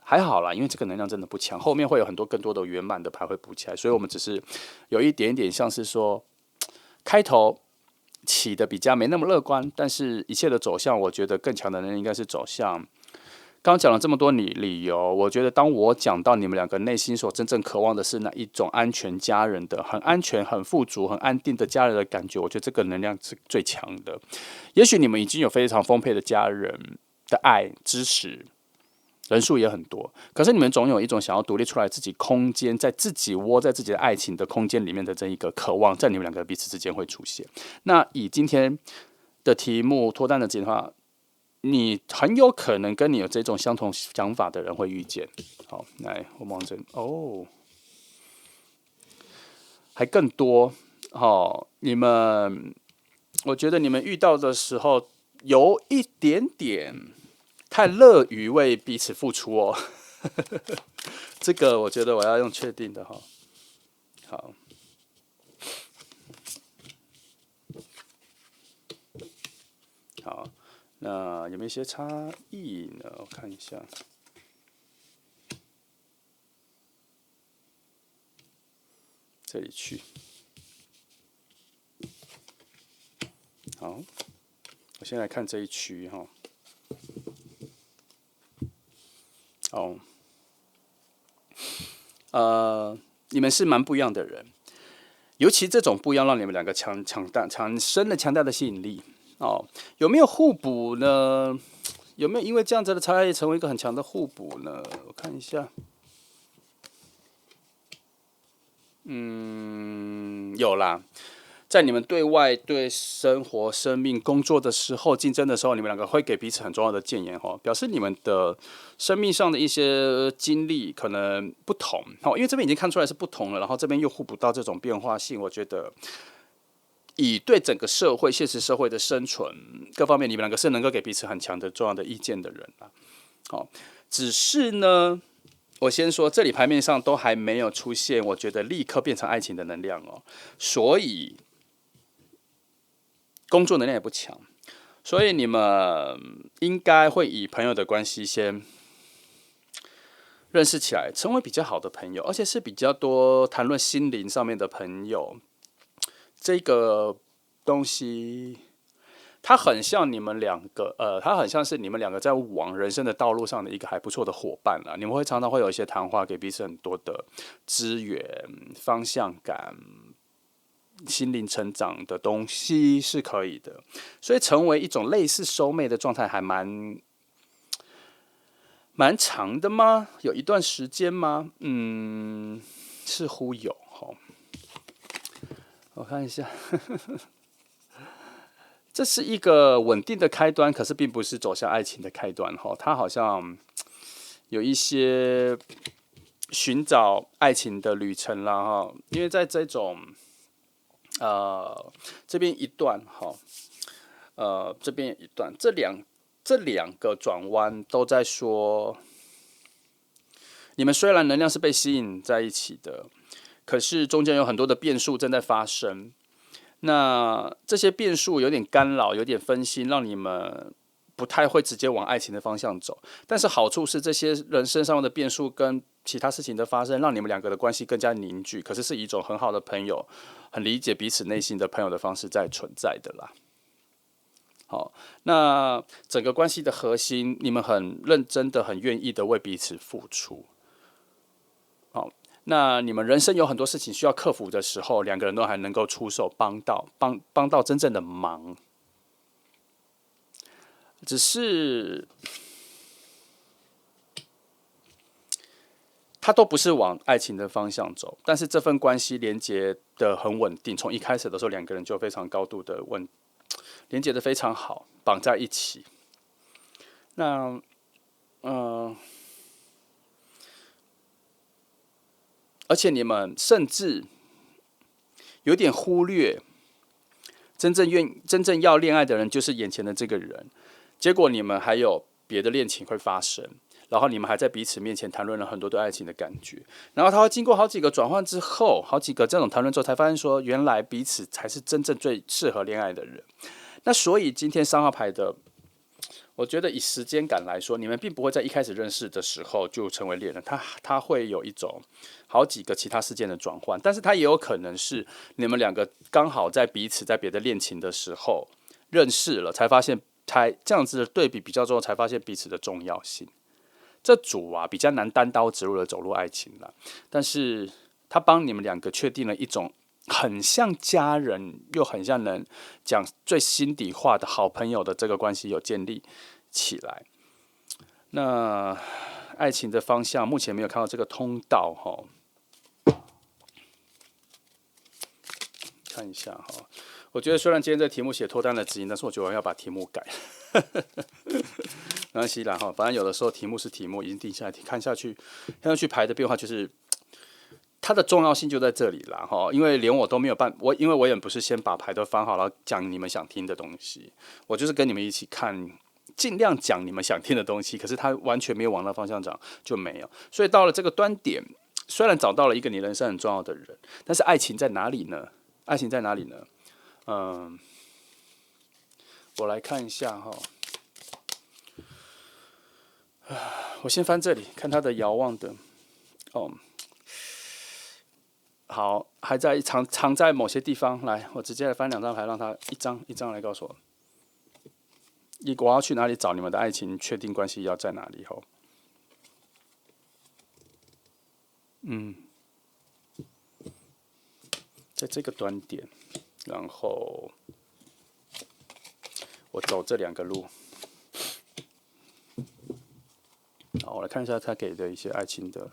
S1: 还好啦，因为这个能量真的不强，后面会有很多更多的圆满的牌会补起来，所以我们只是有一点点像是说开头起的比较没那么乐观，但是一切的走向，我觉得更强的能量应该是走向。刚刚讲了这么多理由，我觉得当我讲到你们两个内心所真正渴望的是那一种安全家人的、很安全、很富足、很安定的家人的感觉，我觉得这个能量是最强的。也许你们已经有非常丰沛的家人的爱、支持，人数也很多，可是你们总有一种想要独立出来自己空间，在自己窝在自己的爱情的空间里面的这一个渴望，在你们两个彼此之间会出现。那以今天的题目脱单的计划。你很有可能跟你有这种相同想法的人会遇见。好，来，我们往这哦，还更多。好，我觉得你们遇到的时候有一点点太乐于为彼此付出哦。这个我觉得我要用确定的哈。好，好。那有没有一些差异呢？我看一下，这里去。好，我先来看这一区哈。你们是蛮不一样的人，尤其这种不一样，让你们两个产生了强大的吸引力。有没有互补呢？有没有因为这样子的差异成为一个很强的互补呢？我看一下，有啦。在你们对外、对生活、生命、工作的时候，竞争的时候，你们两个会给彼此很重要的建言哈，表示你们的生命上的一些经历可能不同因为这边已经看出来是不同了，然后这边又互补到这种变化性，我觉得以对整个社会、现实社会的生存各方面，你们两个是能够给彼此很强的重要的意见的人啦。只是呢。我先说，这里牌面上都还没有出现，我觉得立刻变成爱情的能量所以工作能量也不强，所以你们应该会以朋友的关系先认识起来，成为比较好的朋友，而且是比较多谈论心灵上面的朋友。这个东西，它很像你们两个，它很像是你们两个在往人生的道路上的一个还不错的伙伴啦。你们会常常会有一些谈话，给彼此很多的资源、方向感。心灵成长的东西是可以的，所以成为一种类似收妹的状态，还蛮长的吗？有一段时间吗？似乎有我看一下，这是一个稳定的开端，可是并不是走向爱情的开端它好像有一些寻找爱情的旅程啦哈，因为在这种这边一段哈，这边一段，这两个转弯都在说，你们虽然能量是被吸引在一起的，可是中间有很多的变数正在发生。那这些变数有点干扰，有点分心，让你们不太会直接往爱情的方向走。但是好处是，这些人身上的变数跟其他事情的发生，让你们两个的关系更加凝聚。可是是以一种很好的朋友，很理解彼此内心的朋友的方式在存在的啦。好，那整个关系的核心，你们很认真的、很愿意的为彼此付出。好，那你们人生有很多事情需要克服的时候，两个人都还能够出手帮到真正的忙。只是他都不是往爱情的方向走，但是这份关系连接的很稳定，从一开始的时候两个人就非常高度的连接的非常好，绑在一起。那而且你们甚至有点忽略，真正要恋爱的人就是眼前的这个人，结果你们还有别的恋情会发生，然后你们还在彼此面前谈论了很多对爱情的感觉，然后他会经过好几个转换之后，好几个这种谈论之后，才发现说，原来彼此才是真正最适合恋爱的人。那所以今天3号牌的，我觉得以时间感来说，你们并不会在一开始认识的时候就成为恋人，他会有一种好几个其他事件的转换，但是他也有可能是你们两个刚好在彼此在别的恋情的时候认识了，才发现这样子的对比较之后，才发现彼此的重要性。这组啊比较难单刀直入的走入爱情了，但是他帮你们两个确定了一种很像家人又很像能讲最心底话的好朋友的这个关系有建立起来。那爱情的方向目前没有看到这个通道哈，看一下哈。我觉得虽然今天这题目写脱单的指引，但是我觉得我要把题目改。没关系啦哈，反正有的时候题目是题目，已经定下来，看下去牌的变化就是它的重要性就在这里啦哈，因为连我都没有因为我也不是先把牌都翻好了讲你们想听的东西，我就是跟你们一起看，尽量讲你们想听的东西，可是它完全没有往那方向讲就没有，所以到了这个端点，虽然找到了一个你人生很重要的人，但是爱情在哪里呢？爱情在哪里呢？我来看一下哈。我先翻这里，看他的遥望的，好，还在藏在某些地方。来，我直接来翻2张牌，让他一张一张来告诉我，我要去哪里找你们的爱情？确定关系要在哪里？吼，在这个端点，然后我走这2个路。好，我来看一下他给的一些爱情的。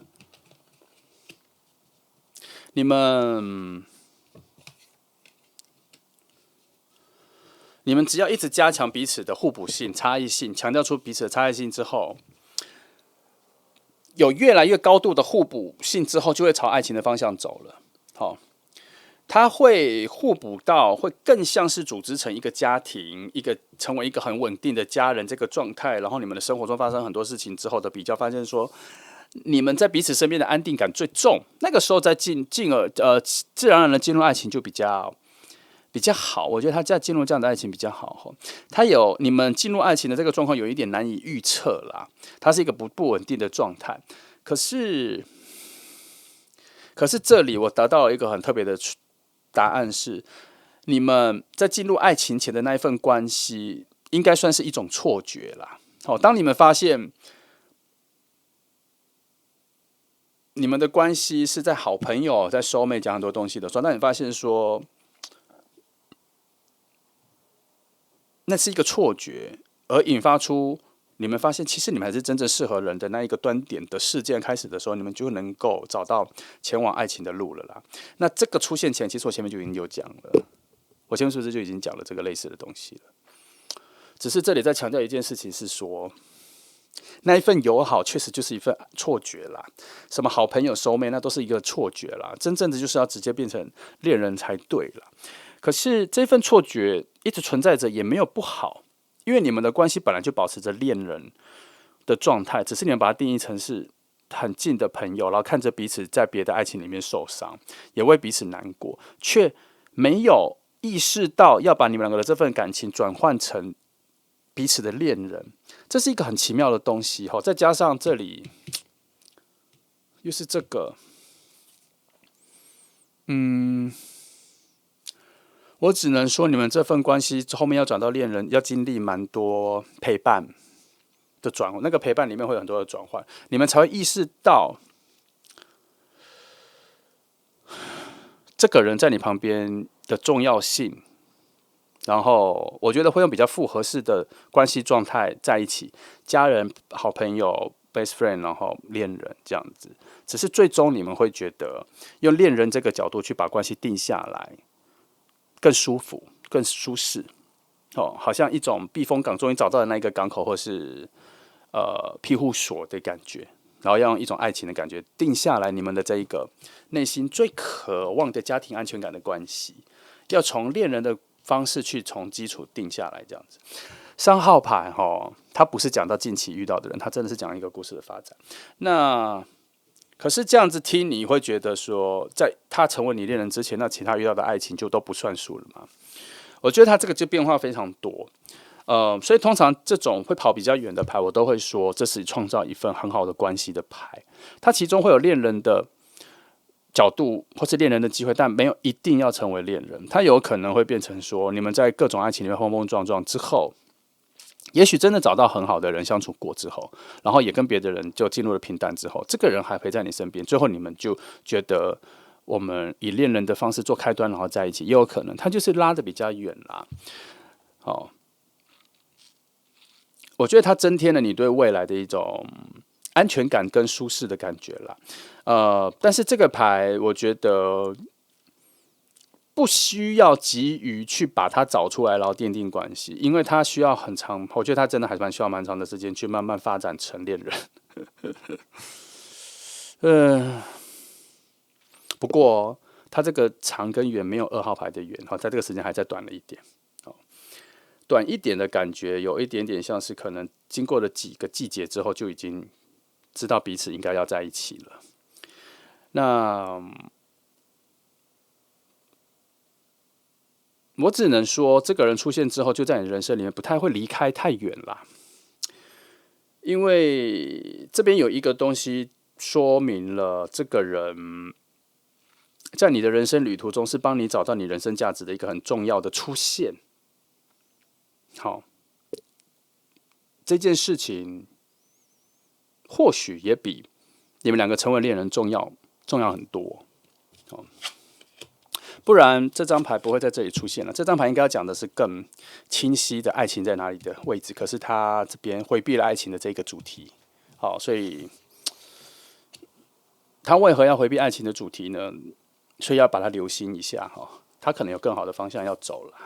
S1: 你们只要一直加强彼此的互补性、差异性，强调出彼此的差异性之后，有越来越高度的互补性之后，就会朝爱情的方向走了。好，它会互补到会更像是组织成一个家庭，成为一个很稳定的家人这个状态。然后你们的生活中发生很多事情之后的比较，发现说你们在彼此身边的安定感最重。那个时候再进而自然而然的进入爱情就比较好。我觉得他在进入这样的爱情比较好。你们进入爱情的这个状况有一点难以预测啦，它是一个不稳定的状态。可是这里我得到了一个很特别的答案是，你们在进入爱情前的那一份关系，应该算是一种错觉啦。好，当你们发现你们的关系是在好朋友在soul mate讲很多东西的时候，当你发现说那是一个错觉，而引发出你们发现其实你们还是真正适合人的那一个端点的事件开始的时候，你们就能够找到前往爱情的路了啦。那这个出现前，其实我前面就已经有讲了，我前面是不是就已经讲了这个类似的东西了？只是这里在强调一件事情是说，那一份友好确实就是一份错觉啦，什么好朋友、熟妹，那都是一个错觉啦。真正的就是要直接变成恋人才对啦。可是这份错觉一直存在着，也没有不好，因为你们的关系本来就保持着恋人的状态，只是你们把它定义成是很近的朋友，然后看着彼此在别的爱情里面受伤，也为彼此难过，却没有意识到要把你们两个的这份感情转换成彼此的恋人，这是一个很奇妙的东西。再加上这里又是这个，我只能说，你们这份关系后面要转到恋人，要经历蛮多陪伴的转换，那个陪伴里面会有很多的转换，你们才会意识到这个人在你旁边的重要性。然后我觉得会用比较复合式的关系状态在一起，家人、好朋友、best friend， 然后恋人这样子。只是最终你们会觉得用恋人这个角度去把关系定下来，更舒服、更舒适。好像一种避风港，终于找到的那一个港口，或是庇护所的感觉。然后要用一种爱情的感觉定下来，你们的这一个内心最渴望的家庭安全感的关系，要从恋人的方式去从基础定下来，这样子。3号牌它不是讲到近期遇到的人，它真的是讲一个故事的发展。那可是这样子听，你会觉得说，在他成为你恋人之前，那其他遇到的爱情就都不算数了吗？我觉得他这个就变化非常多。所以通常这种会跑比较远的牌，我都会说这是创造一份很好的关系的牌。它其中会有恋人的角度或是恋人的机会，但没有一定要成为恋人。它有可能会变成说，你们在各种爱情里面碰碰撞撞之后，也许真的找到很好的人相处过之后，然后也跟别的人就进入了平淡之后，这个人还陪在你身边，最后你们就觉得我们以恋人的方式做开端，然后在一起，也有可能他就是拉得比较远啦。我觉得它增添了你对未来的一种安全感跟舒适的感觉啦。但是这个牌，我觉得不需要急于去把它找出来，然后奠定关系，因为它需要很长，我觉得它真的还蛮需要蛮长的时间去慢慢发展成恋人。不过它这个长跟远没有2号牌的远，在这个时间还再短了一点。短一点的感觉，有一点点像是可能经过了几个季节之后，就已经知道彼此应该要在一起了。那我只能说，这个人出现之后，就在你人生里面不太会离开太远啦。因为这边有一个东西说明了，这个人在你的人生旅途中是帮你找到你人生价值的一个很重要的出现。好，这件事情或许也比你们两个成为恋人重要很多。不然这张牌不会在这里出现了。这张牌应该要讲的是更清晰的爱情在哪里的位置，可是他这边回避了爱情的这个主题。好，所以他为何要回避爱情的主题呢？所以要把它留心一下哈，他可能有更好的方向要走了。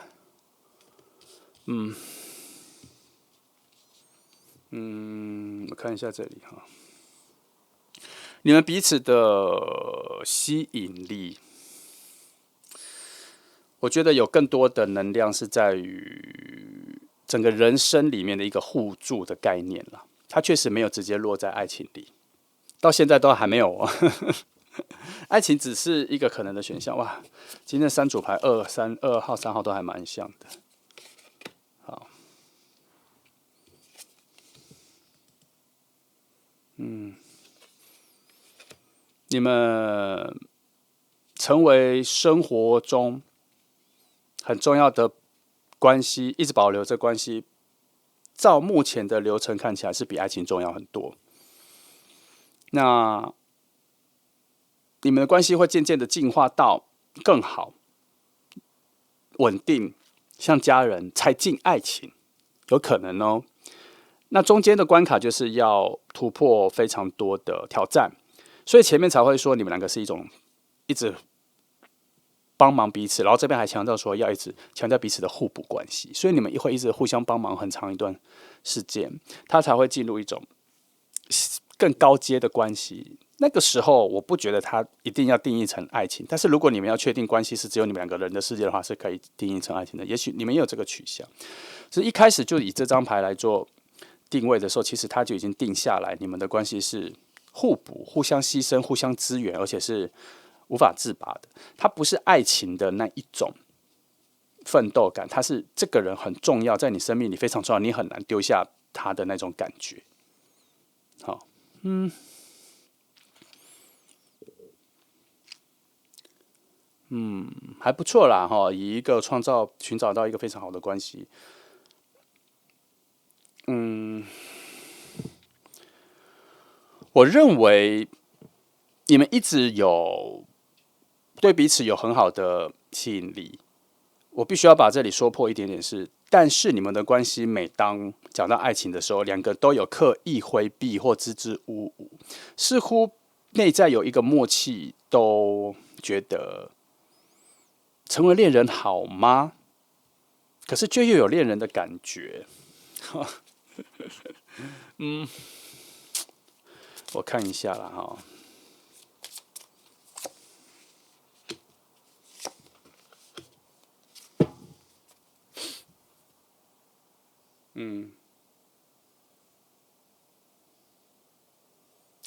S1: 我看一下这里哈，你们彼此的吸引力，我觉得有更多的能量是在于整个人生里面的一个互助的概念了。它确实没有直接落在爱情里，到现在都还没有。爱情只是一个可能的选项。哇，今天3组牌2号、3号都还蛮像的。好，你们成为生活中很重要的关系，一直保留这关系，照目前的流程看起来是比爱情重要很多。那你们的关系会渐渐的进化到更好、稳定，像家人才进爱情，有可能哦。那中间的关卡就是要突破非常多的挑战，所以前面才会说你们两个是一直帮忙彼此，然后这边还强调说要一直强调彼此的互补关系，所以你们会一直互相帮忙很长一段时间，他才会进入一种更高阶的关系。那个时候，我不觉得它一定要定义成爱情。但是如果你们要确定关系是只有你们两个人的世界的话，是可以定义成爱情的。也许你们也有这个取向。所以一开始就以这张牌来做定位的时候，其实它就已经定下来，你们的关系是互补、互相牺牲、互相支援，而且是无法自拔的。它不是爱情的那一种奋斗感，它是这个人很重要，在你生命里非常重要，你很难丢下他的那种感觉。好，还不错啦哈，以一个寻找到一个非常好的关系，我认为你们一直有对彼此有很好的吸引力。我必须要把这里说破一点点是，但是你们的关系每当讲到爱情的时候，两个都有刻意回避或支支吾吾，似乎内在有一个默契，都觉得成为恋人好吗？可是却又有恋人的感觉。我看一下啦哈。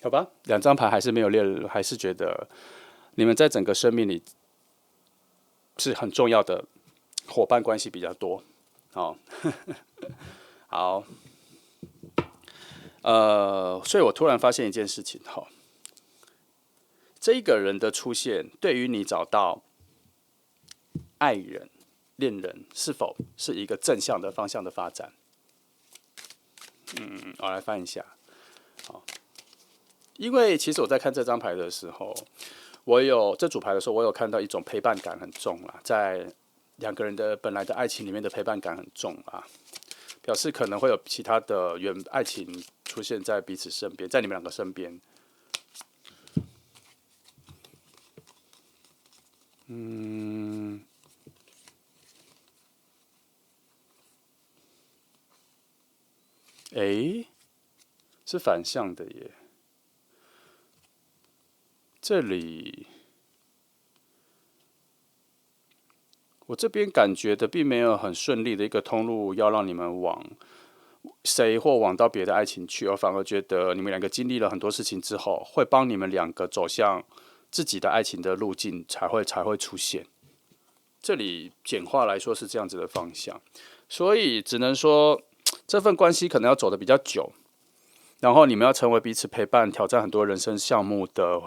S1: 好吧，两张牌还是没有恋人，还是觉得你们在整个生命里是很重要的伙伴关系比较多。好，好，所以我突然发现一件事情，哈，这一个人的出现，对于你找到爱人、恋人，是否是一个正向的方向的发展？我来翻一下。好，因为其实我在看这张牌的时候，我有这组牌的时候，我有看到一种陪伴感很重啦，在两个人的本来的爱情里面的陪伴感很重啊，表示可能会有其他的爱情出现在彼此身边，在你们两个身边。诶，是反向的耶。这里我这边感觉的并没有很顺利的一个通路，要让你们往谁或往到别的爱情去，而反而觉得你们两个经历了很多事情之后，会帮你们两个走向自己的爱情的路径，才会出现。这里简化来说是这样子的方向，所以只能说这份关系可能要走得比较久，然后你们要成为彼此陪伴、挑战很多人生项目的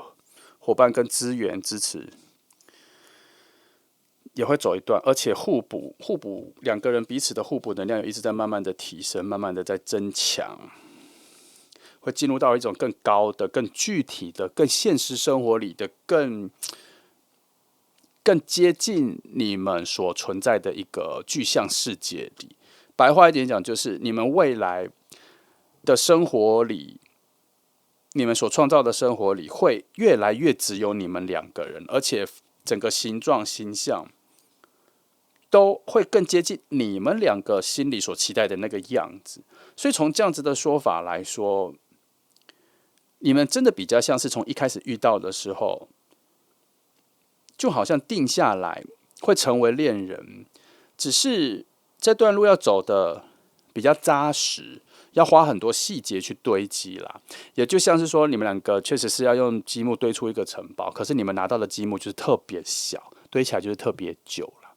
S1: 伙伴跟资源支持，也会走一段，而且互补两个人彼此的互补能量也一直在慢慢的提升，慢慢的在增强，会进入到一种更高的、更具体的、更现实生活里的、更接近你们所存在的一个具象世界里。白话一点讲，就是你们未来的生活里，你们所创造的生活里，会越来越只有你们两个人，而且整个形状、形象都会更接近你们两个心里所期待的那个样子。所以从这样子的说法来说，你们真的比较像是从一开始遇到的时候，就好像定下来会成为恋人，只是这段路要走的比较扎实，要花很多细节去堆积啦。也就像是说，你们两个确实是要用积木堆出一个城堡，可是你们拿到的积木就是特别小，堆起来就是特别久了。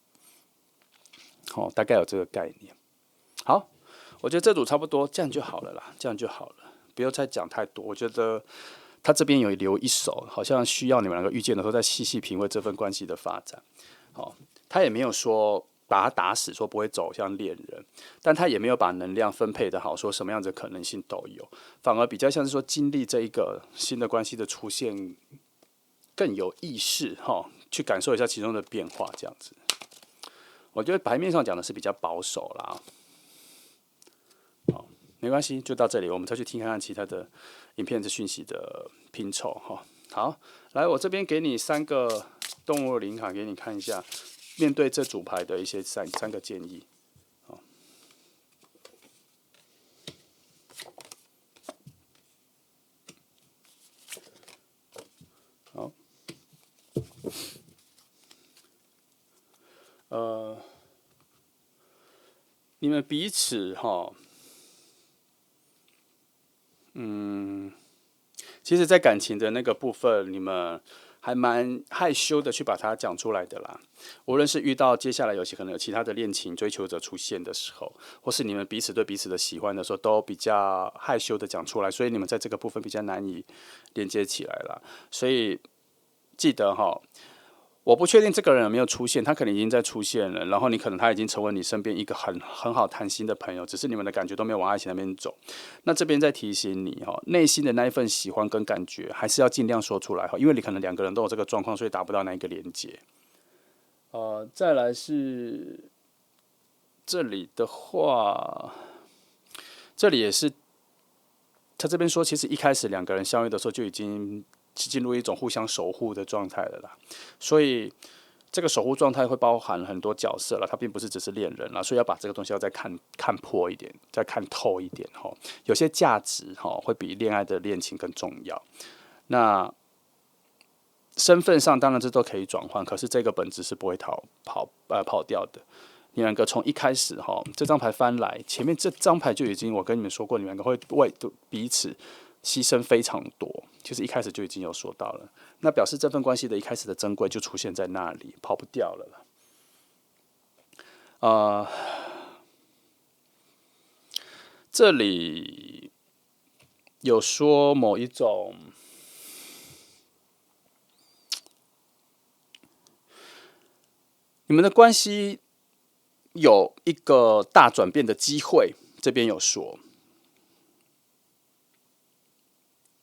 S1: 哦，大概有这个概念。好，我觉得这组差不多，这样就好了啦，这样就好了，不要再讲太多。我觉得他这边有留一手，好像需要你们两个遇见的时候再细细品味这份关系的发展。好，他也没有说把他打死，说不会走向恋人，但他也没有把能量分配的好，说什么样子的可能性都有，反而比较像是说经历这一个新的关系的出现，更有意识哈，去感受一下其中的变化，这样子。我觉得牌面上讲的是比较保守啦，好，没关系，就到这里，我们再去听看看其他的影片的讯息的拼凑哈。好，来，我这边给你3个动物灵感，给你看一下，面对这组牌的一些三个建议。你们彼此其实，在感情的那个部分，你们还蛮害羞的去把它讲出来的啦。无论是遇到接下来可能有其他的恋情追求者出现的时候，或是你们彼此对彼此的喜欢的时候，都比较害羞的讲出来，所以你们在这个部分比较难以连接起来了。所以记得我不确定这个人有没有出现，他可能已经在出现了，然后你可能他已经成为你身边一个很好谈心的朋友，只是你们的感觉都没有往爱情那边走。那这边再提醒你内心的那一份喜欢跟感觉，还是要尽量说出来因为你可能两个人都有这个状况，所以达不到那一个连接。再来是这里的话，这里也是他这边说，其实一开始两个人相遇的时候就已经进入一种互相守护的状态了啦，所以这个守护状态会包含很多角色了，它并不是只是恋人啦，所以要把这个东西要再看破一点，再看透一点有些价值会比恋爱的恋情更重要。那身份上当然这都可以转换，可是这个本质是不会跑掉的。你们两个从一开始这张牌翻来，前面这张牌就已经我跟你们说过，你们两个会为彼此牺牲非常多，其实一开始就已经有说到了。那表示这份关系的一开始的珍贵就出现在那里，跑不掉了啦。这里有说某一种，你们的关系有一个大转变的机会，这边有说。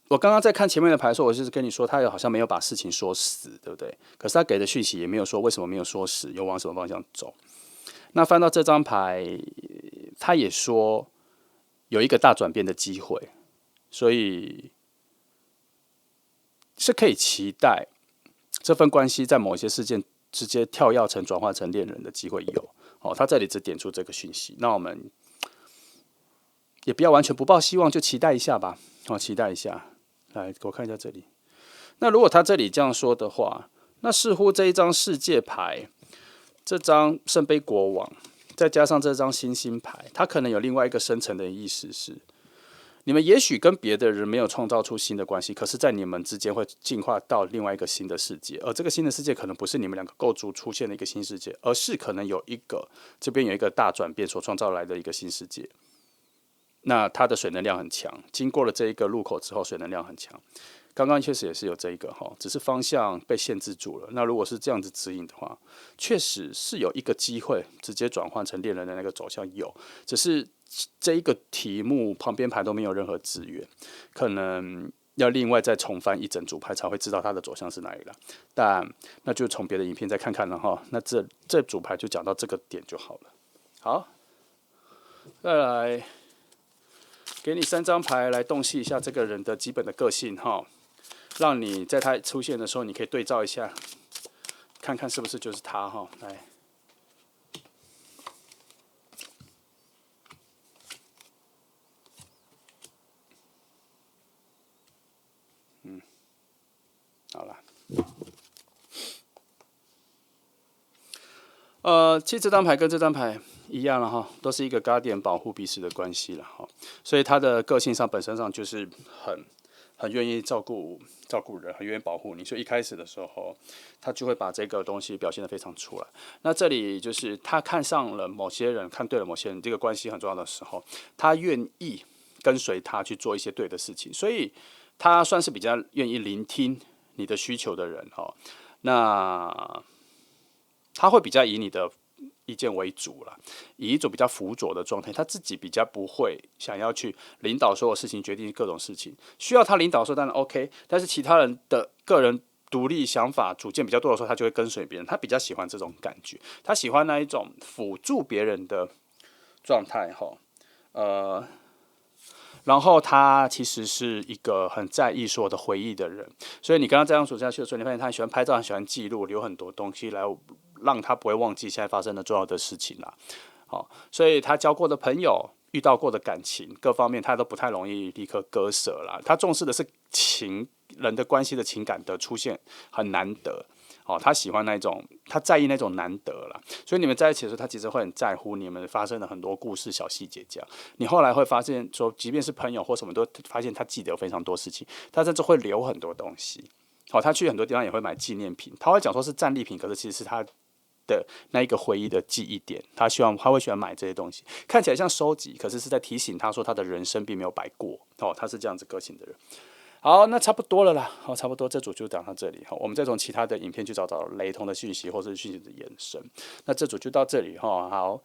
S1: 我刚刚在看前面的牌的时候，我就是跟你说，他好像没有把事情说死，对不对？可是他给的讯息也没有说为什么没有说死，又往什么方向走。那翻到这张牌，他也说有一个大转变的机会，所以是可以期待这份关系在某些事件直接跳跃成转化成恋人的机会有。他这里只点出这个讯息，那我们也不要完全不抱希望，就期待一下吧。期待一下。来，给我看一下这里。那如果他这里这样说的话，那似乎这一张世界牌，这张圣杯国王，再加上这张星星牌，它可能有另外一个深层的意思是，你们也许跟别的人没有创造出新的关系，可是在你们之间会进化到另外一个新的世界，而这个新的世界可能不是你们两个构筑出现的一个新世界，而是可能这边有一个大转变所创造来的一个新世界。那它的水能量很强，经过了这一个路口之后，水能量很强。刚刚确实也是有这一个只是方向被限制住了。那如果是这样子指引的话，确实是有一个机会直接转换成恋人的那个走向有，只是这一个题目旁边牌都没有任何资源，可能要另外再重翻一整组牌才会知道它的走向是哪里了。但那就从别的影片再看看了哈。那这组牌就讲到这个点就好了。好，再来。给你3张牌来洞悉一下这个人的基本的个性让你在他出现的时候，你可以对照一下，看看是不是就是他来，好了。其实这张牌跟这张牌一样了都是一个 guardian 保护彼此的关系了所以他的个性上本身上就是很愿意照顾人，很愿意保护你，所以一开始的时候，他就会把这个东西表现得非常出来。那这里就是他看上了某些人，看对了某些人，这个关系很重要的时候，他愿意跟随他去做一些对的事情，所以他算是比较愿意聆听你的需求的人那他会比较以你的意见为主了，以一种比较辅佐的状态，他自己比较不会想要去领导所有事情，决定各种事情。需要他领导的时候当然 OK， 但是其他人的个人独立想法、主见比较多的时候，他就会跟随别人。他比较喜欢这种感觉，他喜欢那一种辅助别人的状态然后他其实是一个很在意所有的回忆的人，所以你跟他这样处下去的时候，你发现他很喜欢拍照，很喜欢记录，留很多东西来让他不会忘记现在发生的重要的事情啦。所以他交过的朋友、遇到过的感情各方面，他都不太容易立刻割舍啦。他重视的是人的关系的情感的出现很难得，哦，他喜欢那种，他在意那种难得啦，所以你们在一起的时候，他其实会很在乎你们发生的很多故事、小细节这样。你后来会发现说，即便是朋友或什么，都发现他记得有非常多事情，他甚至会留很多东西。哦，他去很多地方也会买纪念品，他会讲说是战利品，可是其实是他的那一个回忆的记忆点。他会喜欢买这些东西，看起来像收集，可是是在提醒他说他的人生并没有白过。哦，他是这样子个性的人。好，那差不多了啦。好，差不多这组就讲到这里。好，我们再从其他的影片去找雷同的讯息，或者是讯息的延伸。那这组就到这里哈。好，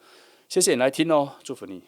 S1: 谢谢你来听哦，祝福你。